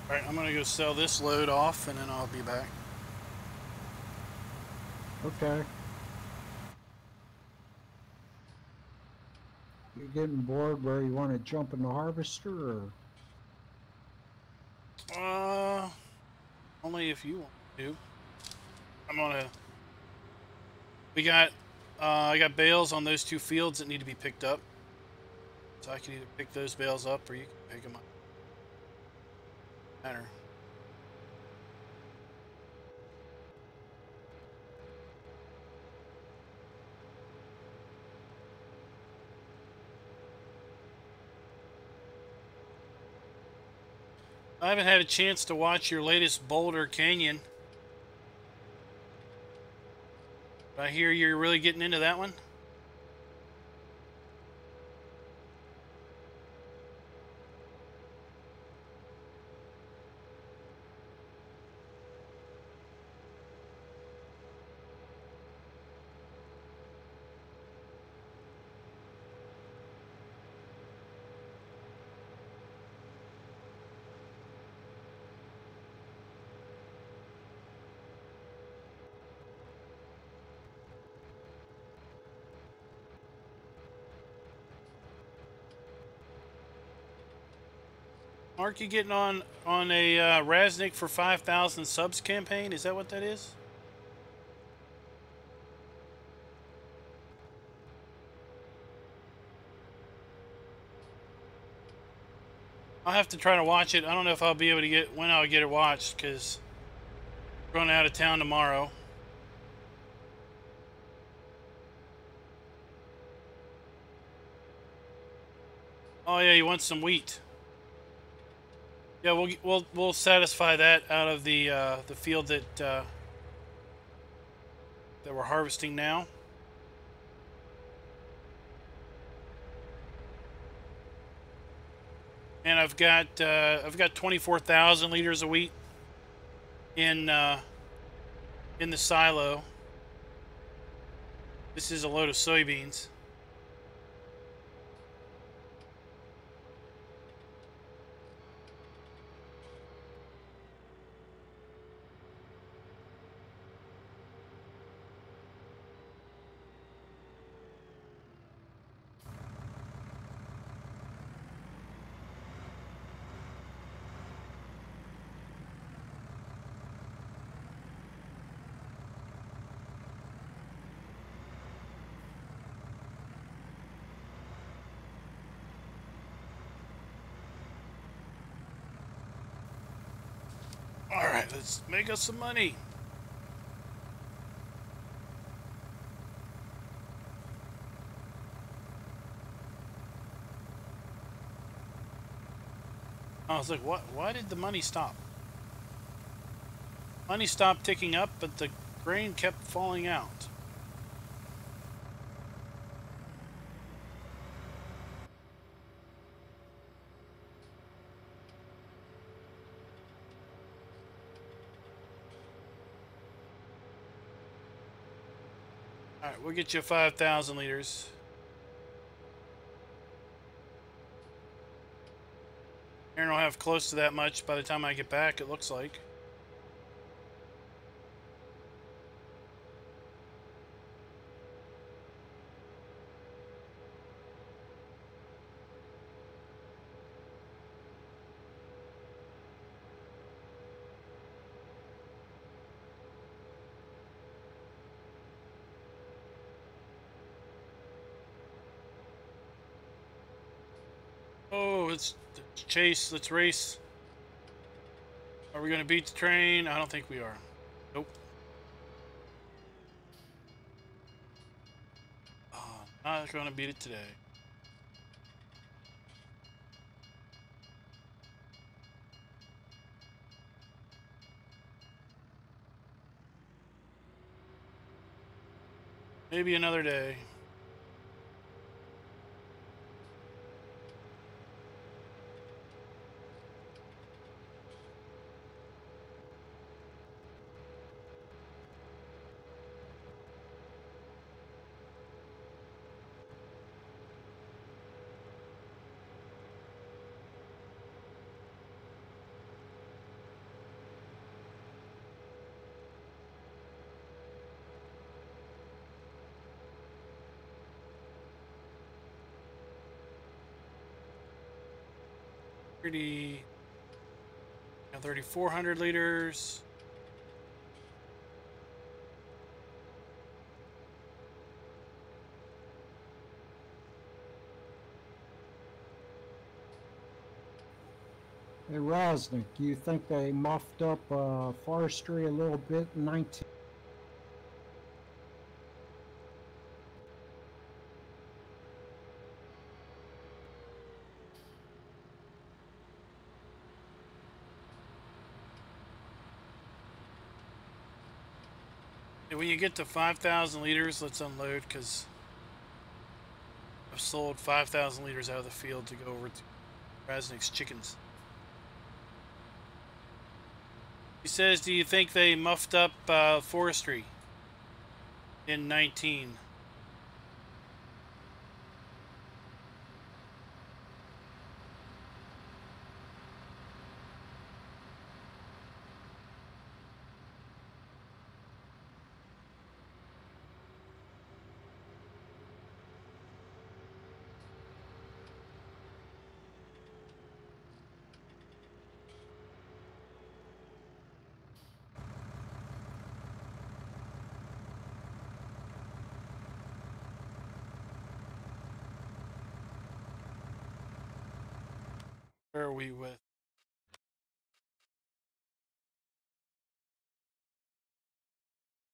All right, I'm going to go sell this load off, and then I'll be back. Okay. You're getting bored where you want to jump in the harvester, or? Only if you want to. I'm gonna. We got. I got bales on those 2 fields that need to be picked up, so I can either pick those bales up or you can pick them up. Matter. I haven't had a chance to watch your latest Boulder Canyon. But I hear you're really getting into that one. Aren't you getting on a Raznik for 5,000 subs campaign? Is that what that is? I'll have to try to watch it. I don't know if I'll be able to get when I'll get it watched because I'm going out of town tomorrow. Oh yeah, you want some wheat? Yeah, we'll satisfy that out of the field that we're harvesting now. And I've got 24,000 liters of wheat in the silo. This is a load of soybeans. All right, let's make us some money. I was like, what? Why did the money stop? Money stopped ticking up, but the grain kept falling out. All right, we'll get you 5,000 liters. Aaron will have close to that much by the time I get back, it looks like. let's chase, let's race. Are we going to beat the train? I don't think we are. Nope. Oh, not going to beat it today. Maybe another day. Pretty. 3,400 liters. Hey, Rosnick, you think they muffed up forestry a little bit in 19? When you get to 5,000 liters, let's unload because I've sold 5,000 liters out of the field to go over to Rasnick's chickens. He says, do you think they muffed up forestry in 19? Where are we with?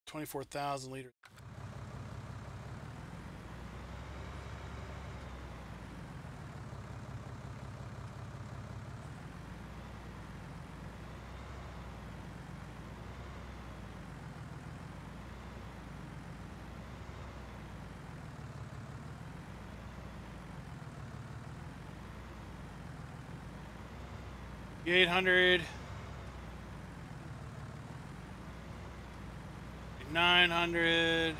24,000 liters. The 800. 900.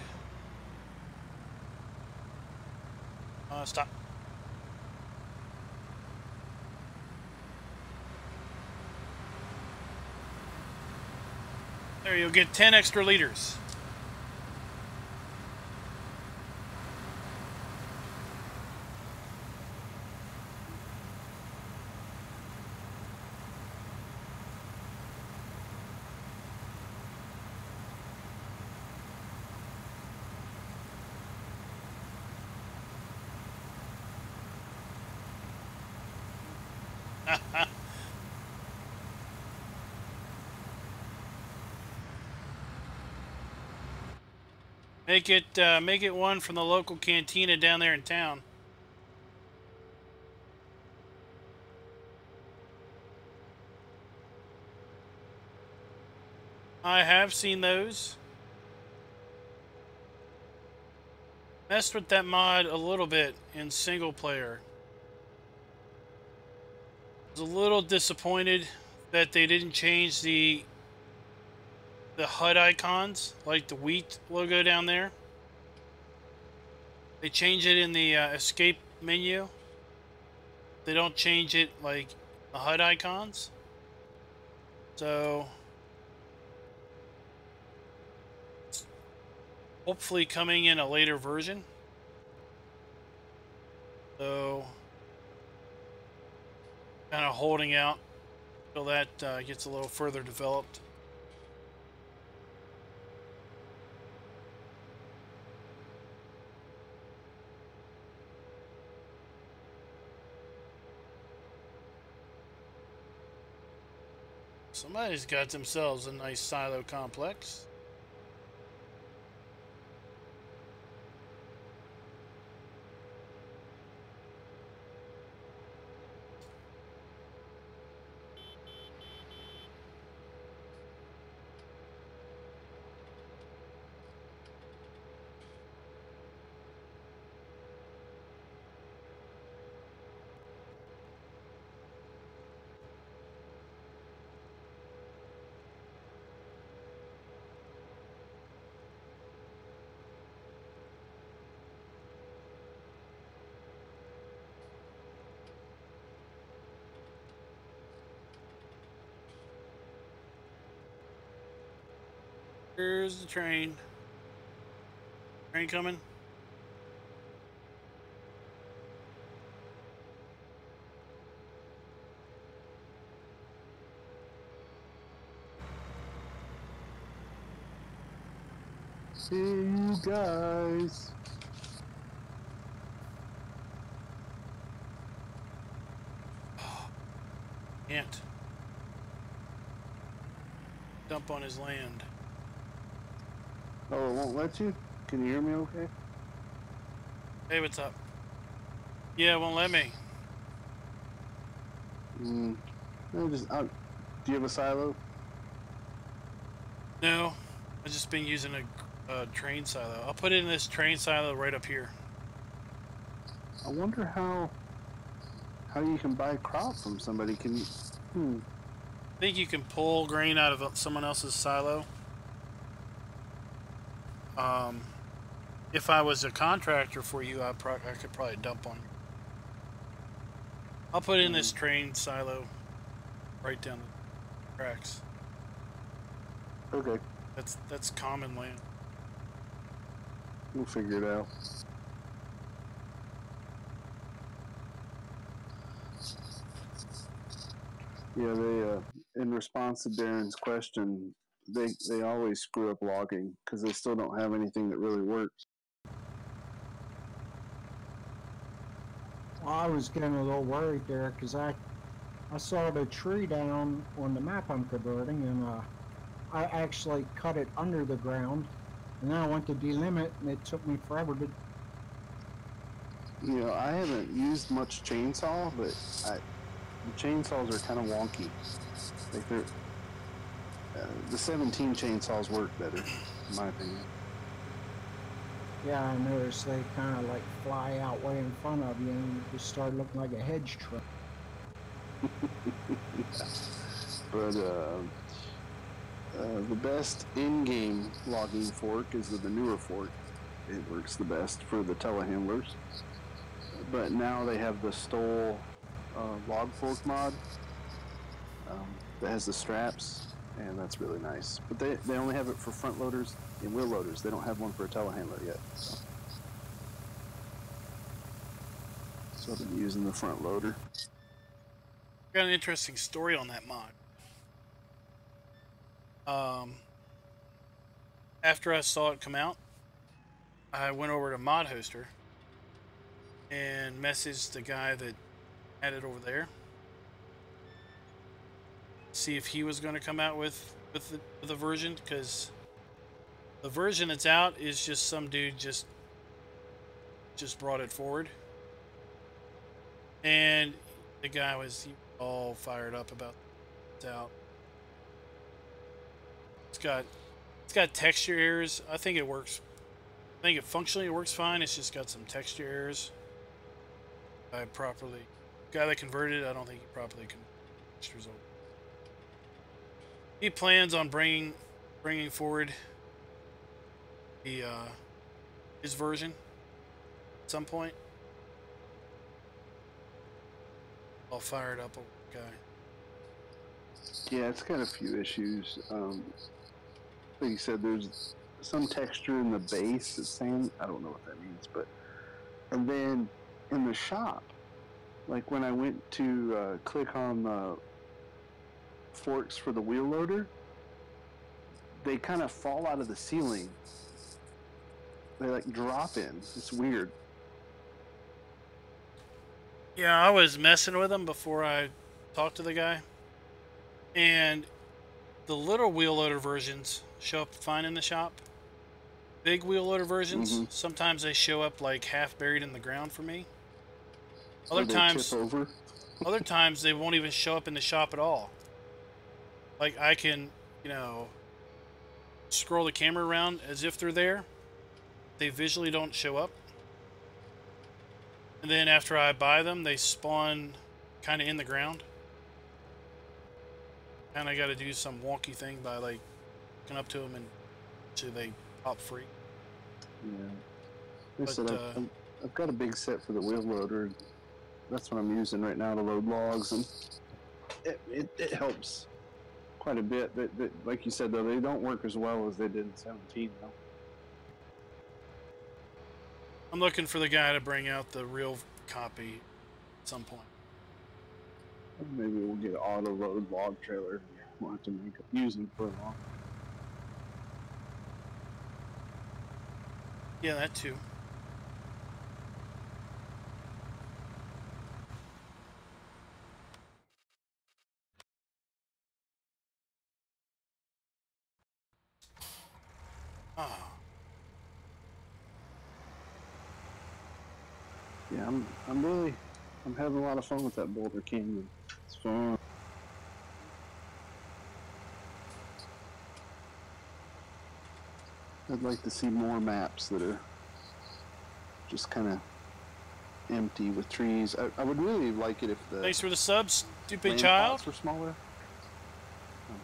Stop. There, you'll get 10 extra liters. Make it one from the local cantina down there in town. I have seen those. Messed with that mod a little bit in single player. Was a little disappointed that they didn't change the HUD icons, like the wheat logo down there. They change it in the escape menu. They don't change it like the HUD icons. So hopefully coming in a later version. So kind of holding out until that gets a little further developed. Somebody's got themselves a nice silo complex. Here's the train. Train coming. See you guys. Can't dump on his land. Oh, it won't let you? Can you hear me okay? Hey, what's up? Yeah, it won't let me. No, do you have a silo? No, I've just been using a train silo. I'll put it in this train silo right up here. I wonder how you can buy crop from somebody. Can you? I think you can pull grain out of someone else's silo. If I was a contractor for you, I could probably dump on you. I'll put in this train silo right down the tracks. Okay, That's common land. we'll figure it out. Yeah, they in response to Darren's question, they always screw up logging because they still don't have anything that really works. Well, I was getting a little worried there because I saw the tree down on the map I'm converting, and I actually cut it under the ground, and then I went to delimit, and it took me forever to. You know, I haven't used much chainsaw, but the chainsaws are kind of wonky. Like the 17 chainsaws work better, in my opinion. Yeah, I noticed they kind of like fly out way in front of you, and just start looking like a hedge trim. But the best in-game logging fork is the newer fork. It works the best for the telehandlers. But now they have the Stole log fork mod that has the straps, and that's really nice. But they only have it for front loaders and wheel loaders. They don't have one for a telehandler yet. So I've been using the front loader. Got an interesting story on that mod. After I saw it come out, I went over to Mod Hoster and messaged the guy that had it over there, see if he was going to come out with the version, because the version that's out is just some dude just brought it forward, and the guy was all fired up about it out. It's got texture errors. I think it works. I think it functionally works fine. It's just got some texture errors. Guy that converted it, I don't think he properly converted textures over. He plans on bringing forward the his version at some point. I'll fire it up over the guy. Yeah, it's got a few issues. Like you said, there's some texture in the base. It's saying, I don't know what that means, but and then in the shop, like when I went to click on the forks for the wheel loader, they kind of fall out of the ceiling. They like drop in. It's weird. Yeah, I was messing with him before I talked to the guy, and The little wheel loader versions show up fine in the shop. Big wheel loader versions, sometimes they show up like half buried in the ground for me. Or they tip over. Other times they won't even show up in the shop at all. Like I can, you know, scroll the camera around as if they're there. They visually don't show up. And then after I buy them, they spawn kind of in the ground. And I got to do some wonky thing by like looking up to them and so they pop free. Yeah. I've got a big set for the wheel loader. That's what I'm using right now to load logs, and it helps quite a bit. Like you said, though, they don't work as well as they did in 17, though. I'm looking for the guy to bring out the real copy at some point. Maybe we'll get an auto load log trailer. We'll have to use them for long. Yeah, that too. Oh. Yeah, I'm having a lot of fun with that Boulder Canyon. It's fun. I'd like to see more maps that are just kind of empty with trees. I would really like it if the Thanks for the subs, stupid land child. plots were smaller.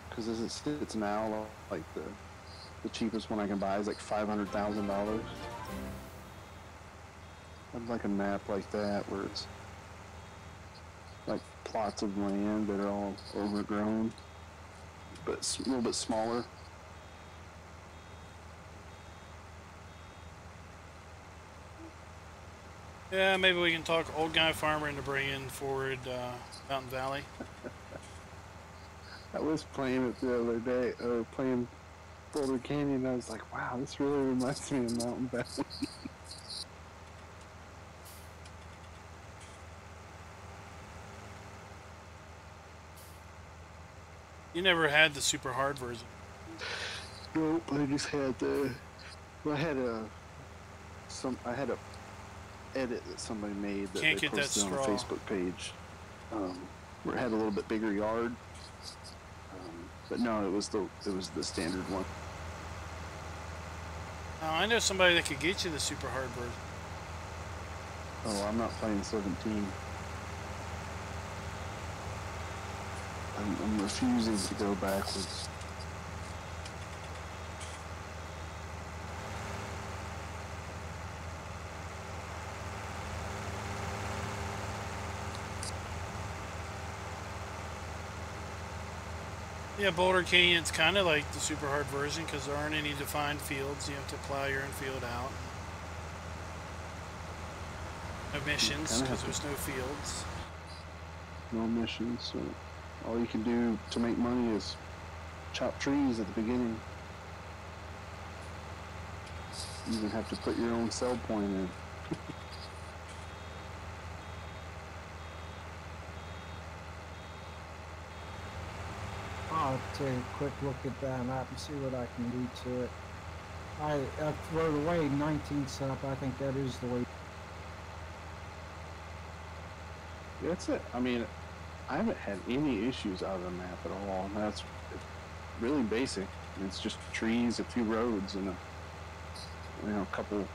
Because as it sits now, like the cheapest one I can buy is like $500,000. I'd like a map like that where it's like plots of land that are all overgrown, but a little bit smaller. Yeah, maybe we can talk old guy farmer into bringing forward Mountain Valley. I was playing it the other day, playing Boulder Canyon, and I was like, wow, this really reminds me of Mountain Valley. You never had the super hard version. Nope, I just had I had a edit that somebody made that Can't they get that posted on the straw. Facebook page, where it had a little bit bigger yard. But no, it was the standard one. Now, I know somebody that could get you the super hard version. Oh, I'm not playing 17. I'm refusing to go backwards. Yeah, Boulder Canyon's kind of like the super hard version because there aren't any defined fields. You have to plow your own field out. No missions because there's no fields. No missions. So all you can do to make money is chop trees at the beginning. You even have to put your own sell point in. I'll take a quick look at that map and see what I can do to it. For the way 19 set up, I think that is the way. That's it. I mean, I haven't had any issues out of the map at all. That's really basic. It's just trees, a few roads, and a couple.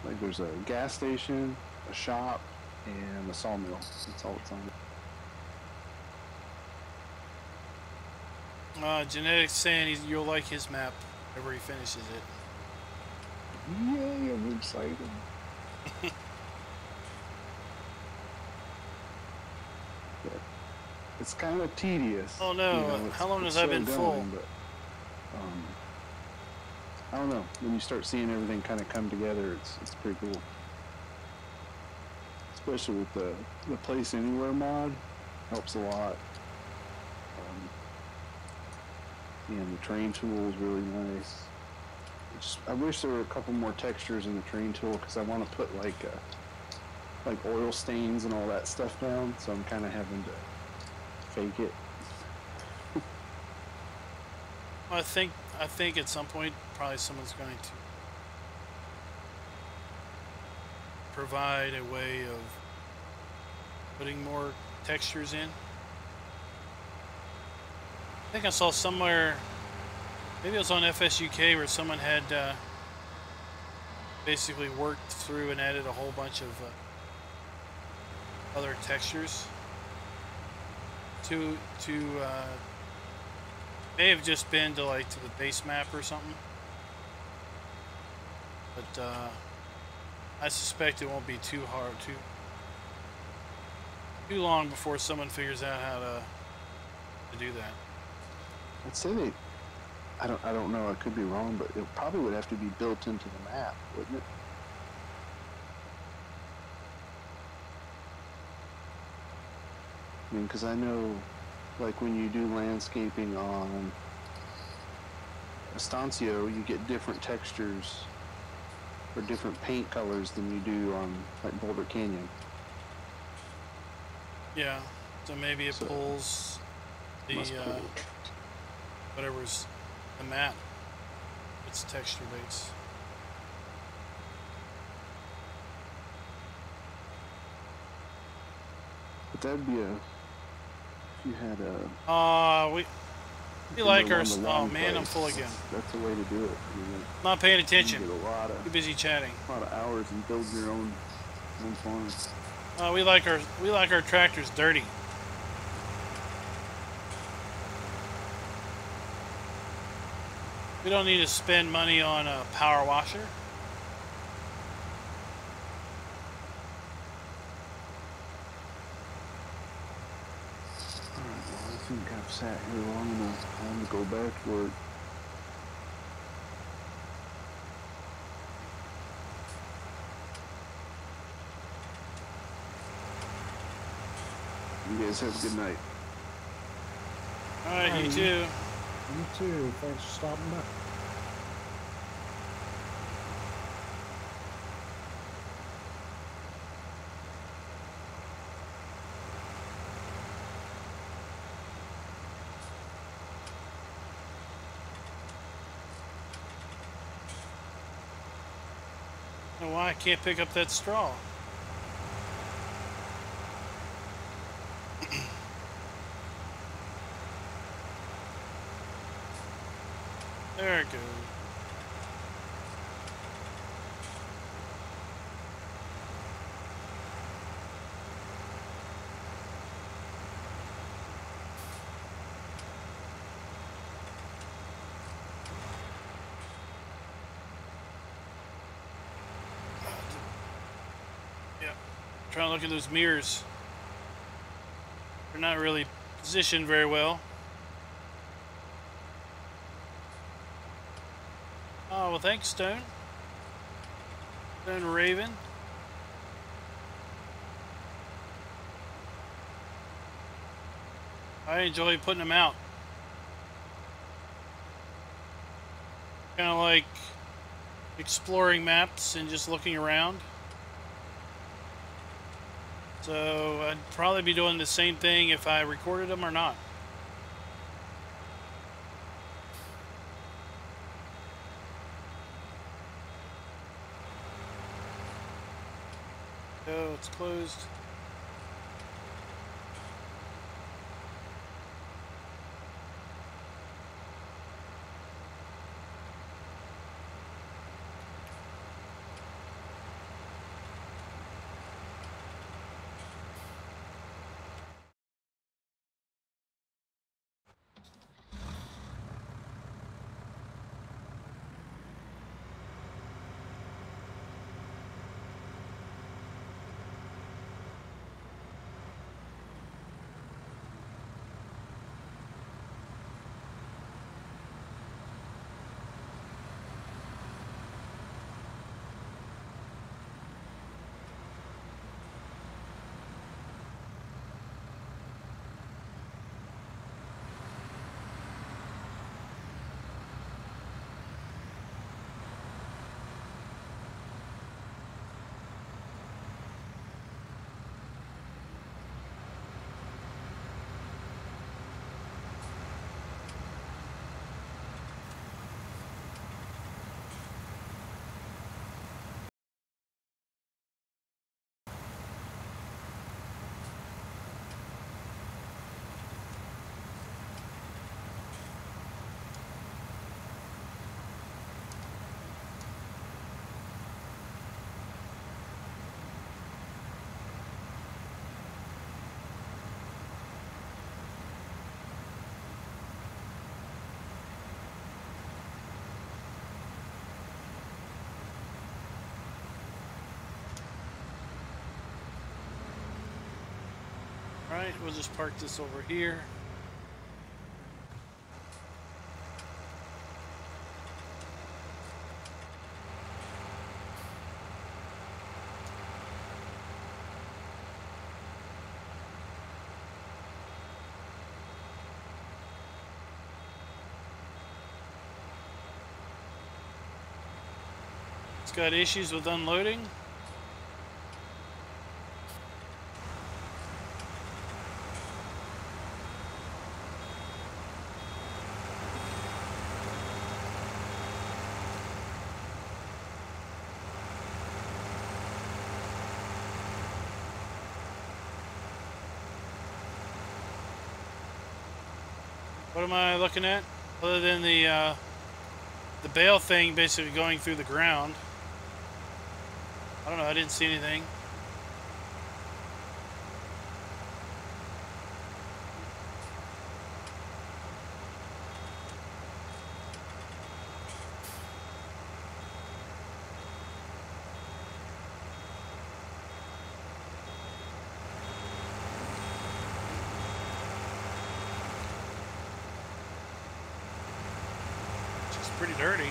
Like there's a gas station, a shop, and a sawmill. That's all it's on. Genetics saying you'll like his map whenever he finishes it. Yay, I'm excited. It's kind of tedious. Oh no, how long has I been full? But, I don't know. When you start seeing everything kind of come together, it's pretty cool. Especially with the Place Anywhere mod, helps a lot. And the train tool is really nice. I wish there were a couple more textures in the train tool because I want to put like oil stains and all that stuff down. So I'm kind of having to fake it. I think at some point probably someone's going to provide a way of putting more textures in. I think I saw somewhere, maybe it was on FSUK, where someone had basically worked through and added a whole bunch of other textures to may have just been to the base map or something, but I suspect it won't be too hard, too long before someone figures out how to do that. I'd say I don't know, I could be wrong, but it probably would have to be built into the map, wouldn't it? I mean, because I know, like when you do landscaping on Estancia, you get different textures or different paint colors than you do on like Boulder Canyon. Yeah, so maybe it pulls the whatever's the map, its texture base. But that'd be if you had we like our. Oh man, I'm full again. That's a way to do it. I mean, not paying attention. You get too busy chatting. A lot of hours and build your own farm. We like our tractors dirty. We don't need to spend money on a power washer. Alright, well, I think I've sat here long enough. Time to go back to work. You guys have a good night. Alright, you too. You too. Thanks for stopping by. I don't know why I can't pick up that straw. There it goes. Yeah. Trying to look at those mirrors. They're not really positioned very well. Oh, well, thanks, Stone. Stone Raven. I enjoy putting them out. Kind of like exploring maps and just looking around. So I'd probably be doing the same thing if I recorded them or not. So it's closed. Alright, we'll just park this over here. It's got issues with unloading. What am I looking at? Other than the bale thing basically going through the ground. I don't know, I didn't see anything. It's pretty dirty.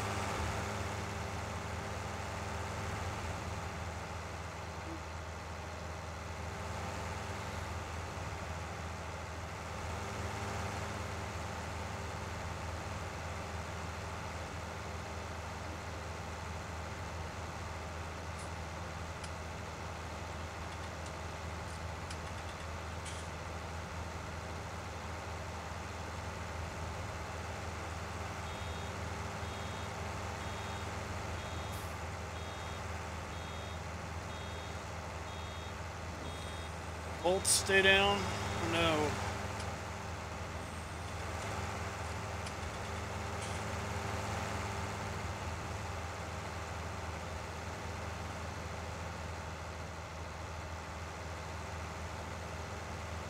Bolts stay down? Or no?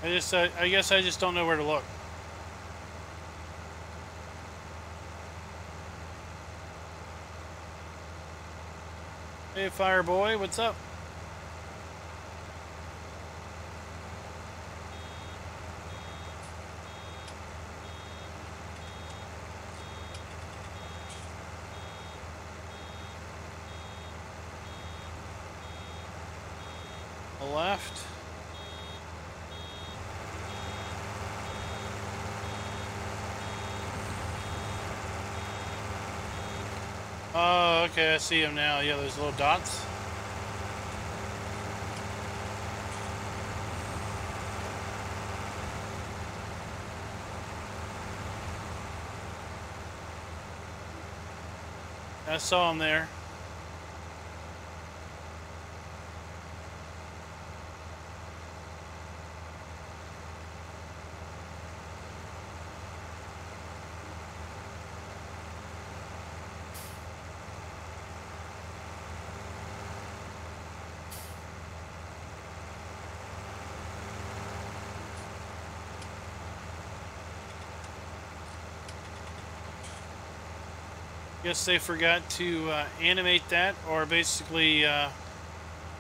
I guess I just don't know where to look. Hey, Fireboy, what's up? Left. Oh, okay, I see them now. Yeah, those little dots. I saw them there. Guess they forgot to animate that, or basically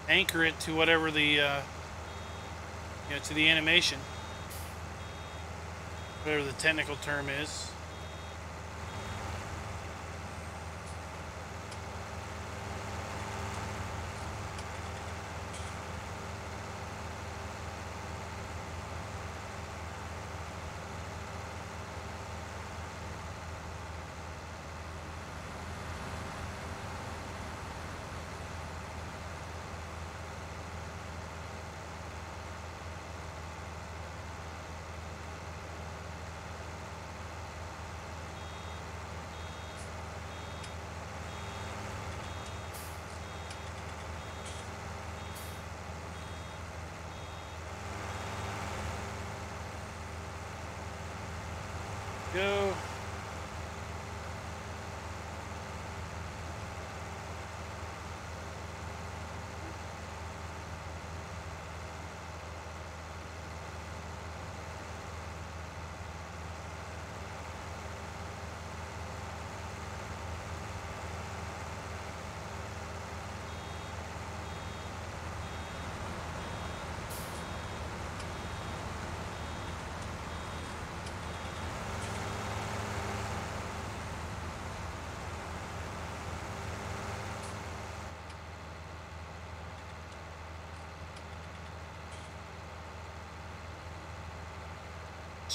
anchor it to whatever the to the animation, whatever the technical term is. Go.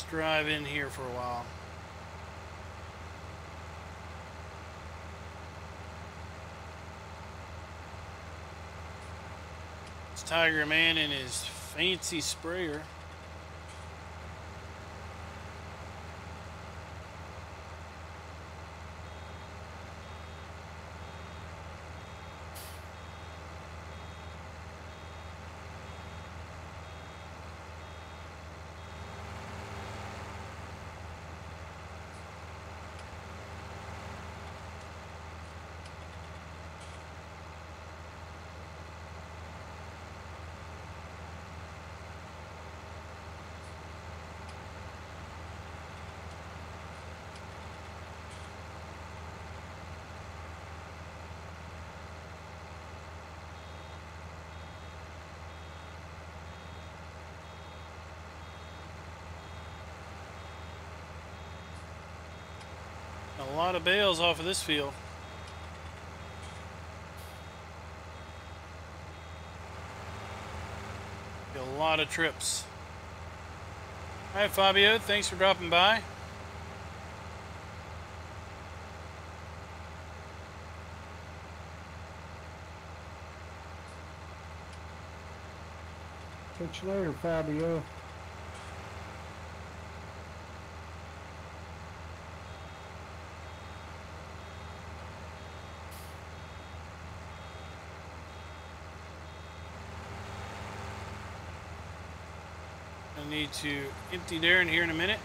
Let's drive in here for a while. It's Tiger Man and his fancy sprayer. A lot of bales off of this field. A lot of trips. All right, Fabio, thanks for dropping by. Catch you later, Fabio. I need to empty there in here in a minute.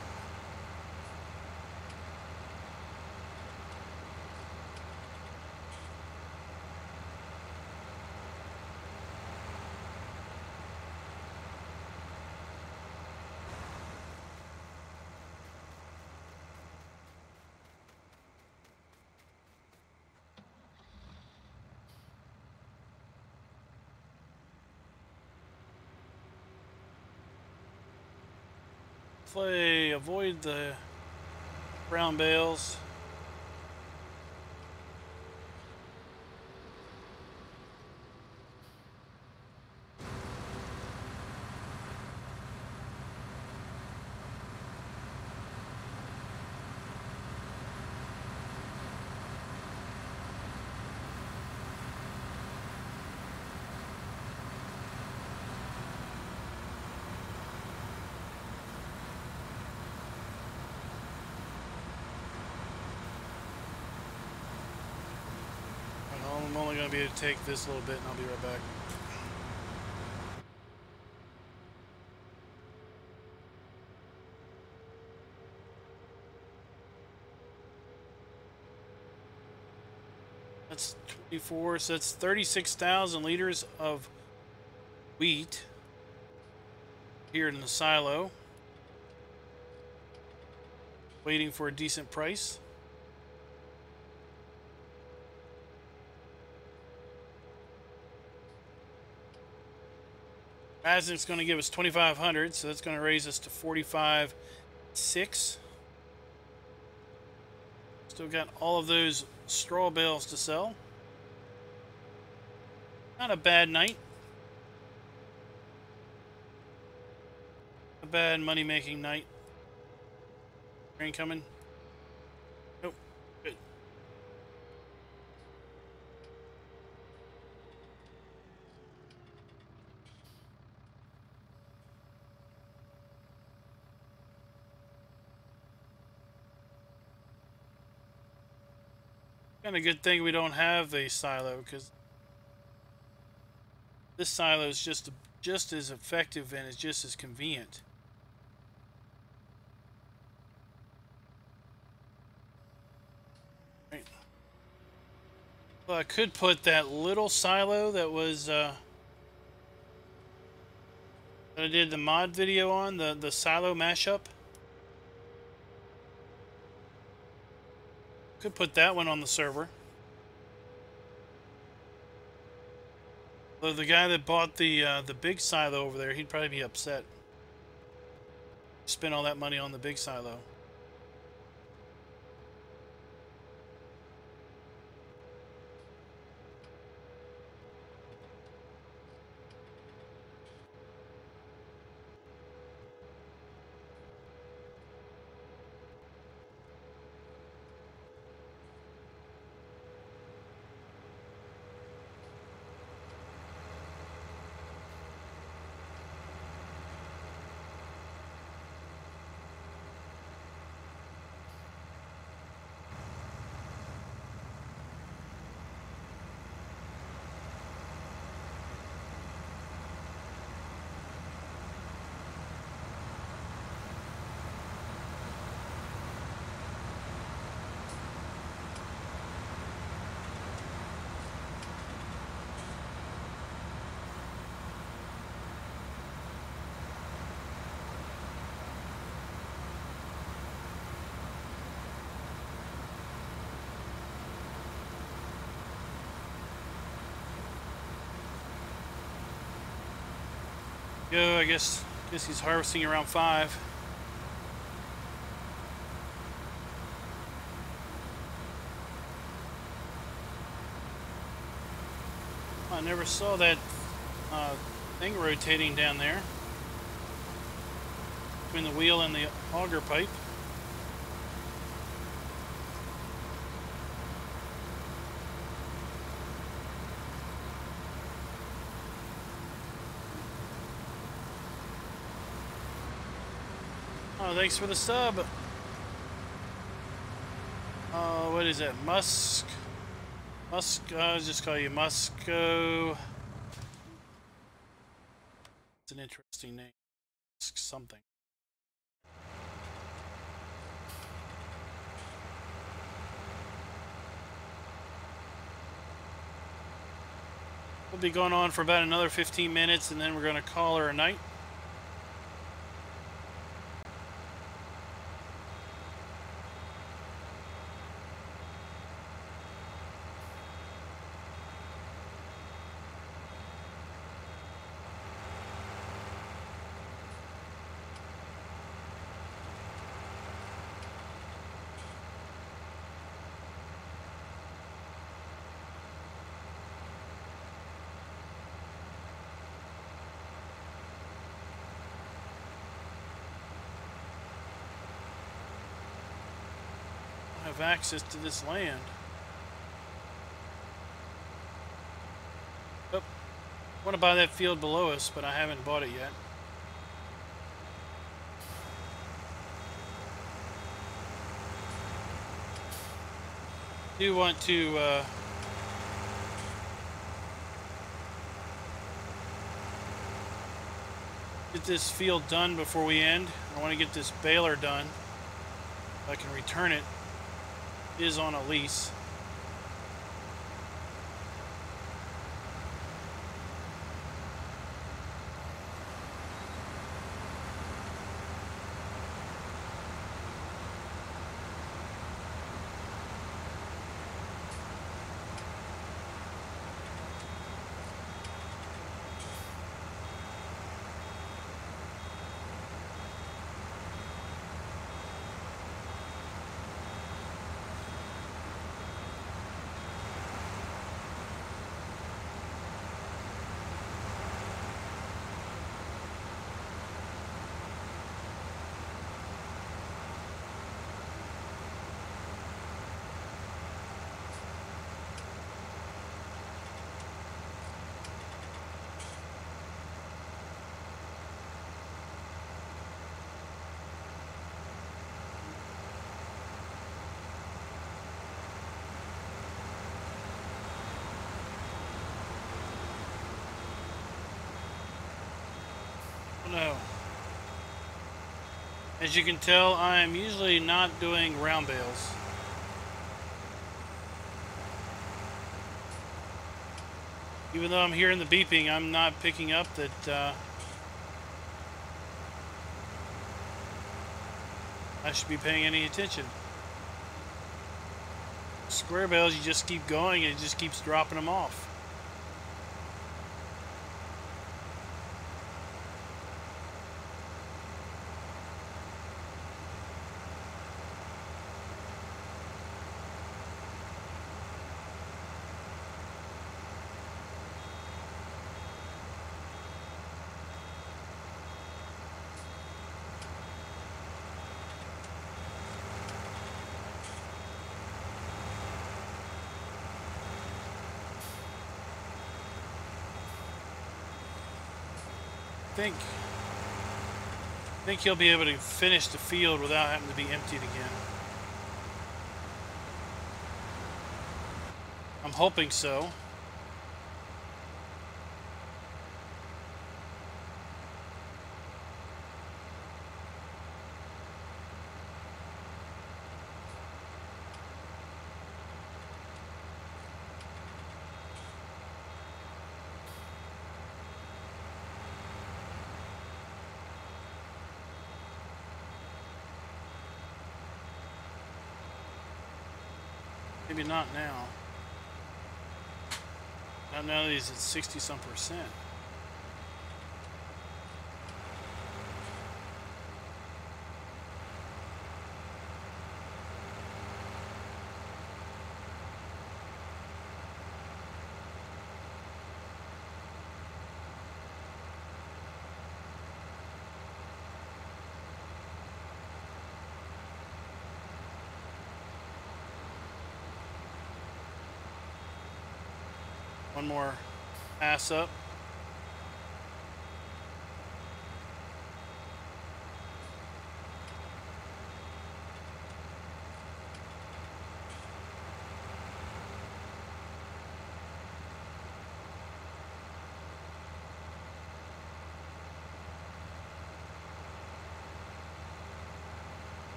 Avoid the brown bales. I'm only going to be able to take this little bit and I'll be right back. That's 24, so that's 36,000 liters of wheat here in the silo. Waiting for a decent price. Asnic's going to give us 2,500, so that's going to raise us to 45.6. Still got all of those straw bales to sell. Not a bad night. A bad money-making night. Train coming. Nope. Good. Kind of good thing we don't have a silo, because this silo is just as effective and is just as convenient. Right. Well, I could put that little silo that was that I did the mod video on, the silo mashup. Could put that one on the server. Though the guy that bought the big silo over there, he'd probably be upset. Spent all that money on the big silo. go. I guess he's harvesting around 5. I never saw that thing rotating down there between the wheel and the auger pipe. Oh, thanks for the sub. What is that? Musk? I'll just call you Musco. It's an interesting name. Musk something. We'll be going on for about another 15 minutes, and then we're going to call her a night. Have access to this land. Oh, I want to buy that field below us, but I haven't bought it yet. I do want to get this field done before we end. I want to get this baler done so I can return it. It is on a lease. No. As you can tell, I am usually not doing round bales. Even though I'm hearing the beeping, I'm not picking up that I should be paying any attention. Square bales, you just keep going and it just keeps dropping them off. I think he'll be able to finish the field without having to be emptied again. I'm hoping so. Maybe not now. Not now that he's at 60-some%. One more pass up.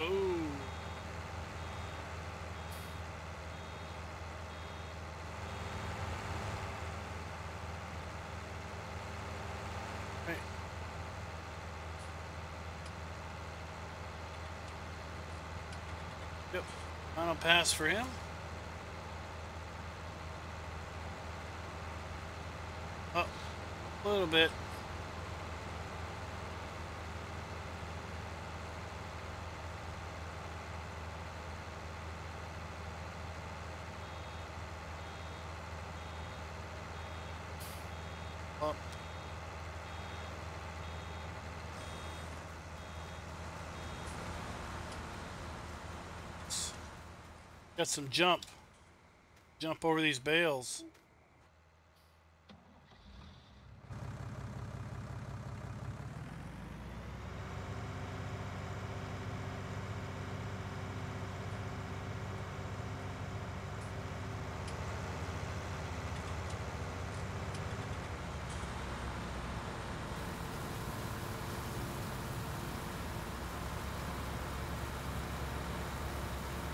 Ooh. Right. Yep. Final pass for him. Oh, a little bit. Up. Got some jump. Jump over these bales.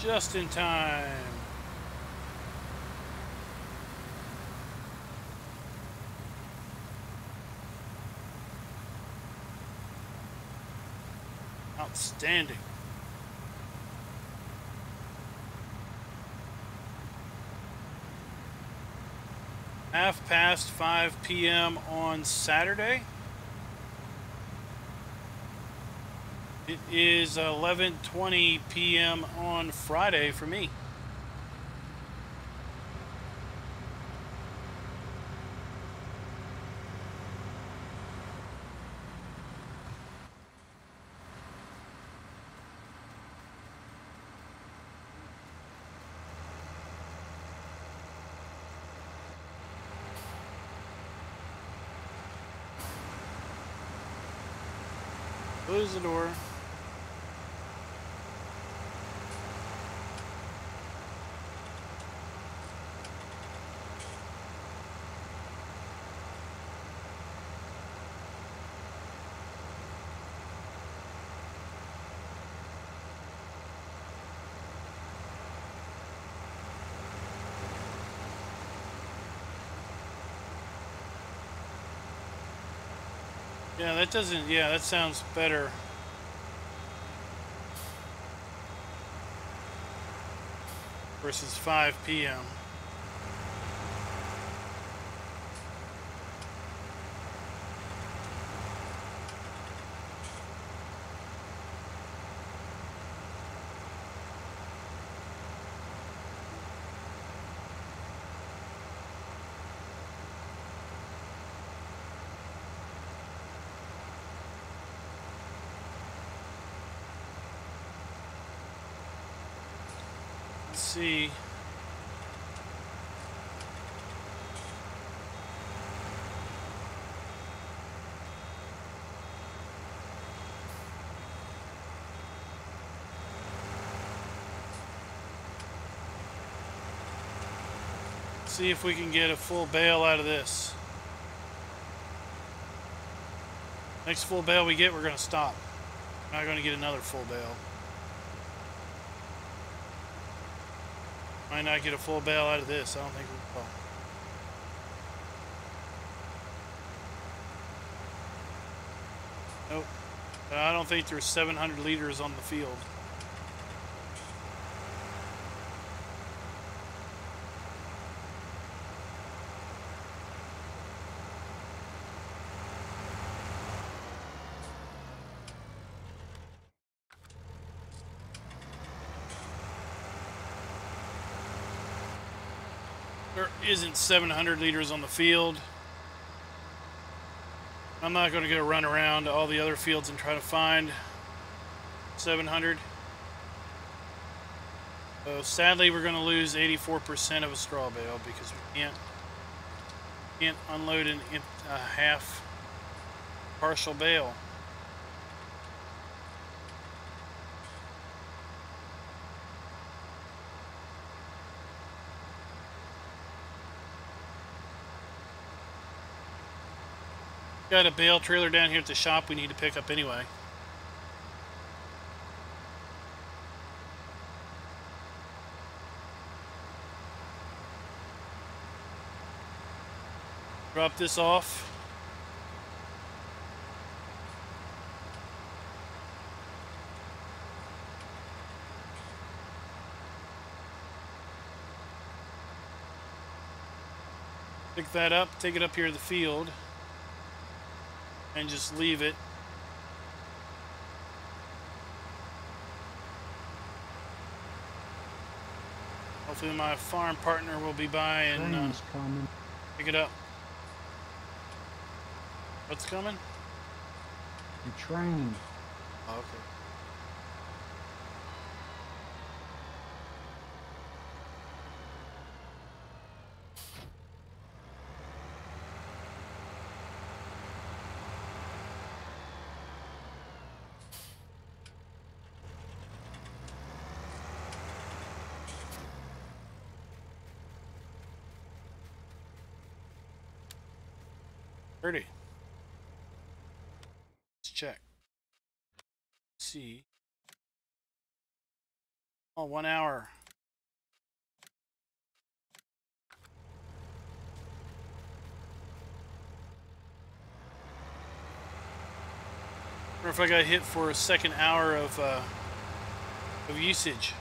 Just in time. Outstanding. Half past 5 p.m. on Saturday. It is 11:20 p.m. on Friday for me. Close the door. Yeah, that doesn't, yeah, that sounds better. Versus 5 p.m. Let's see. See if we can get a full bale out of this. Next full bale we get, we're going to stop. We're not going to get another full bale. Might not get a full bale out of this. I don't think we will. Nope. I don't think there's 700 liters on the field. There isn't 700 liters on the field. I'm not going to go run around to all the other fields and try to find 700. So sadly, we're going to lose 84% of a straw bale because we can't unload a half partial bale. Got a bale trailer down here at the shop we need to pick up anyway. Drop this off. Pick that up, take it up here to the field, and just leave it. Hopefully my farm partner will be by and pick it up. What's coming? The train. Oh, okay. Pretty. Let's check. Let's see. Oh, 1 hour. Or if I got hit for a second hour of usage.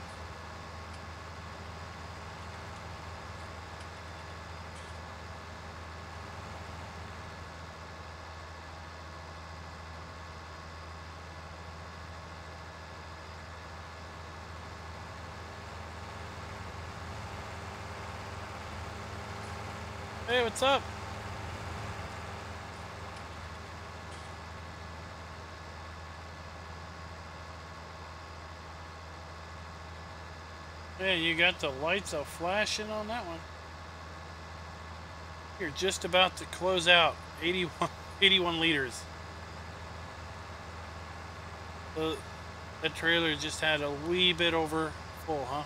Hey, what's up? Hey, you got the lights all flashing on that one. You're just about to close out 81 liters. So that trailer just had a wee bit over full, huh?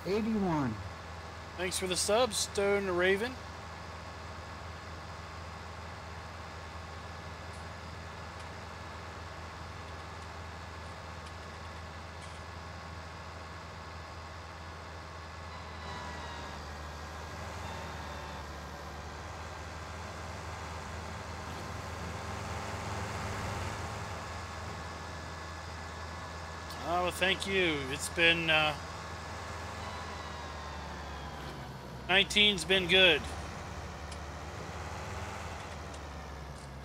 81. Thanks for the sub, Stone Raven. Oh, well, thank you. It's been 19's been good.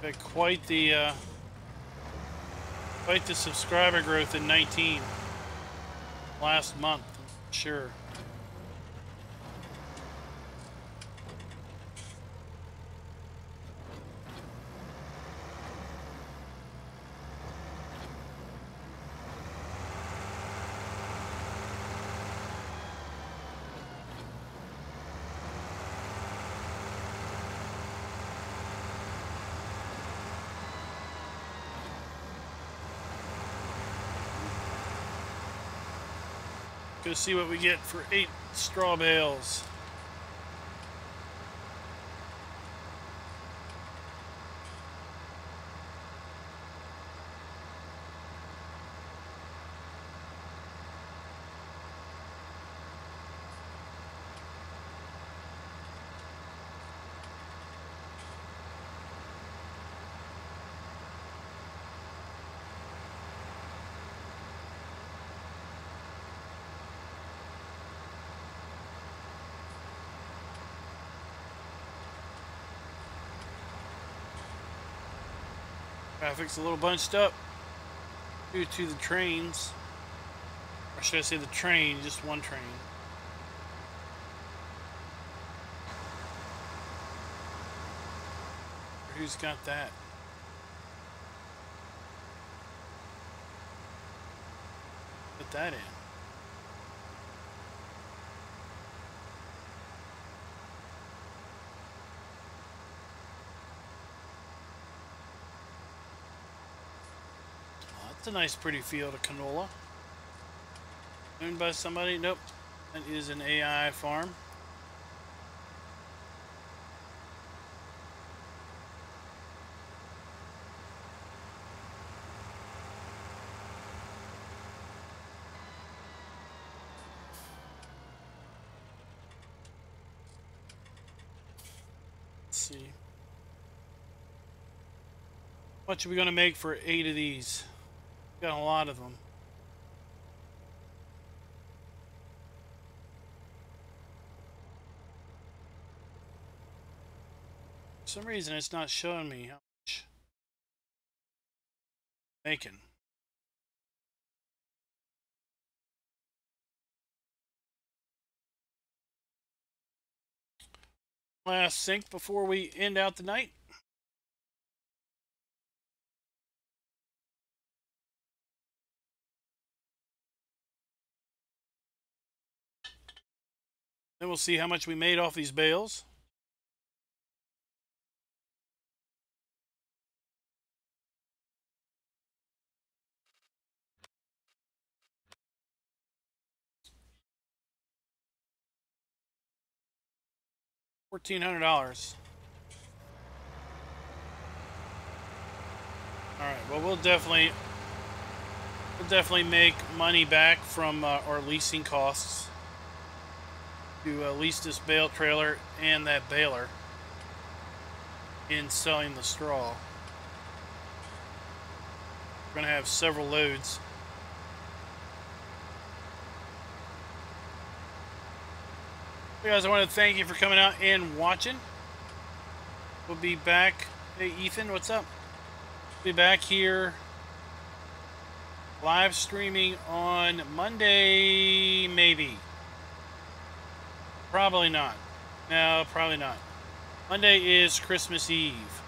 Had quite the subscriber growth in 19 last month, I'm sure. Go see what we get for 8 straw bales. Traffic's a little bunched up due to the trains. Or should I say the train, just one train. Who's got that? Put that in. Oh, that's a nice pretty field of canola. Owned by somebody? Nope. That is an AI farm. Let's see. How much are we going to make for 8 of these? Got a lot of them. For some reason, it's not showing me how much I'm making. Last sync before we end out the night. Then we'll see how much we made off these bales. $1,400. All right. Well, we'll definitely make money back from our leasing costs to lease this bale trailer and that baler in selling the straw. We're going to have several loads. Hey guys, I want to thank you for coming out and watching. We'll be back. Hey Ethan, what's up? We'll be back here live streaming on Monday, maybe. Probably not. No, probably not. Monday is Christmas Eve.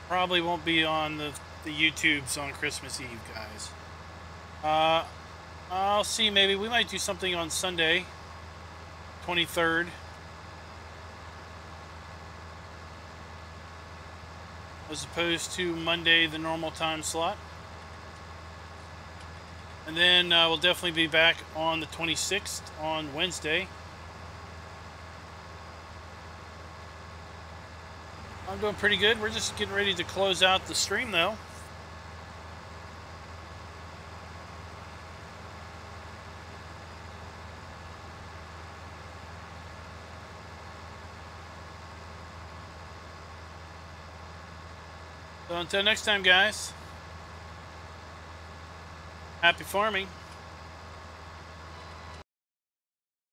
Probably won't be on the YouTubes on Christmas Eve, guys. I'll see, maybe. We might do something on Sunday, 23rd. As opposed to Monday, the normal time slot. And then we'll definitely be back on the 26th on Wednesday. I'm doing pretty good. We're just getting ready to close out the stream, though. So until next time, guys. Happy farming.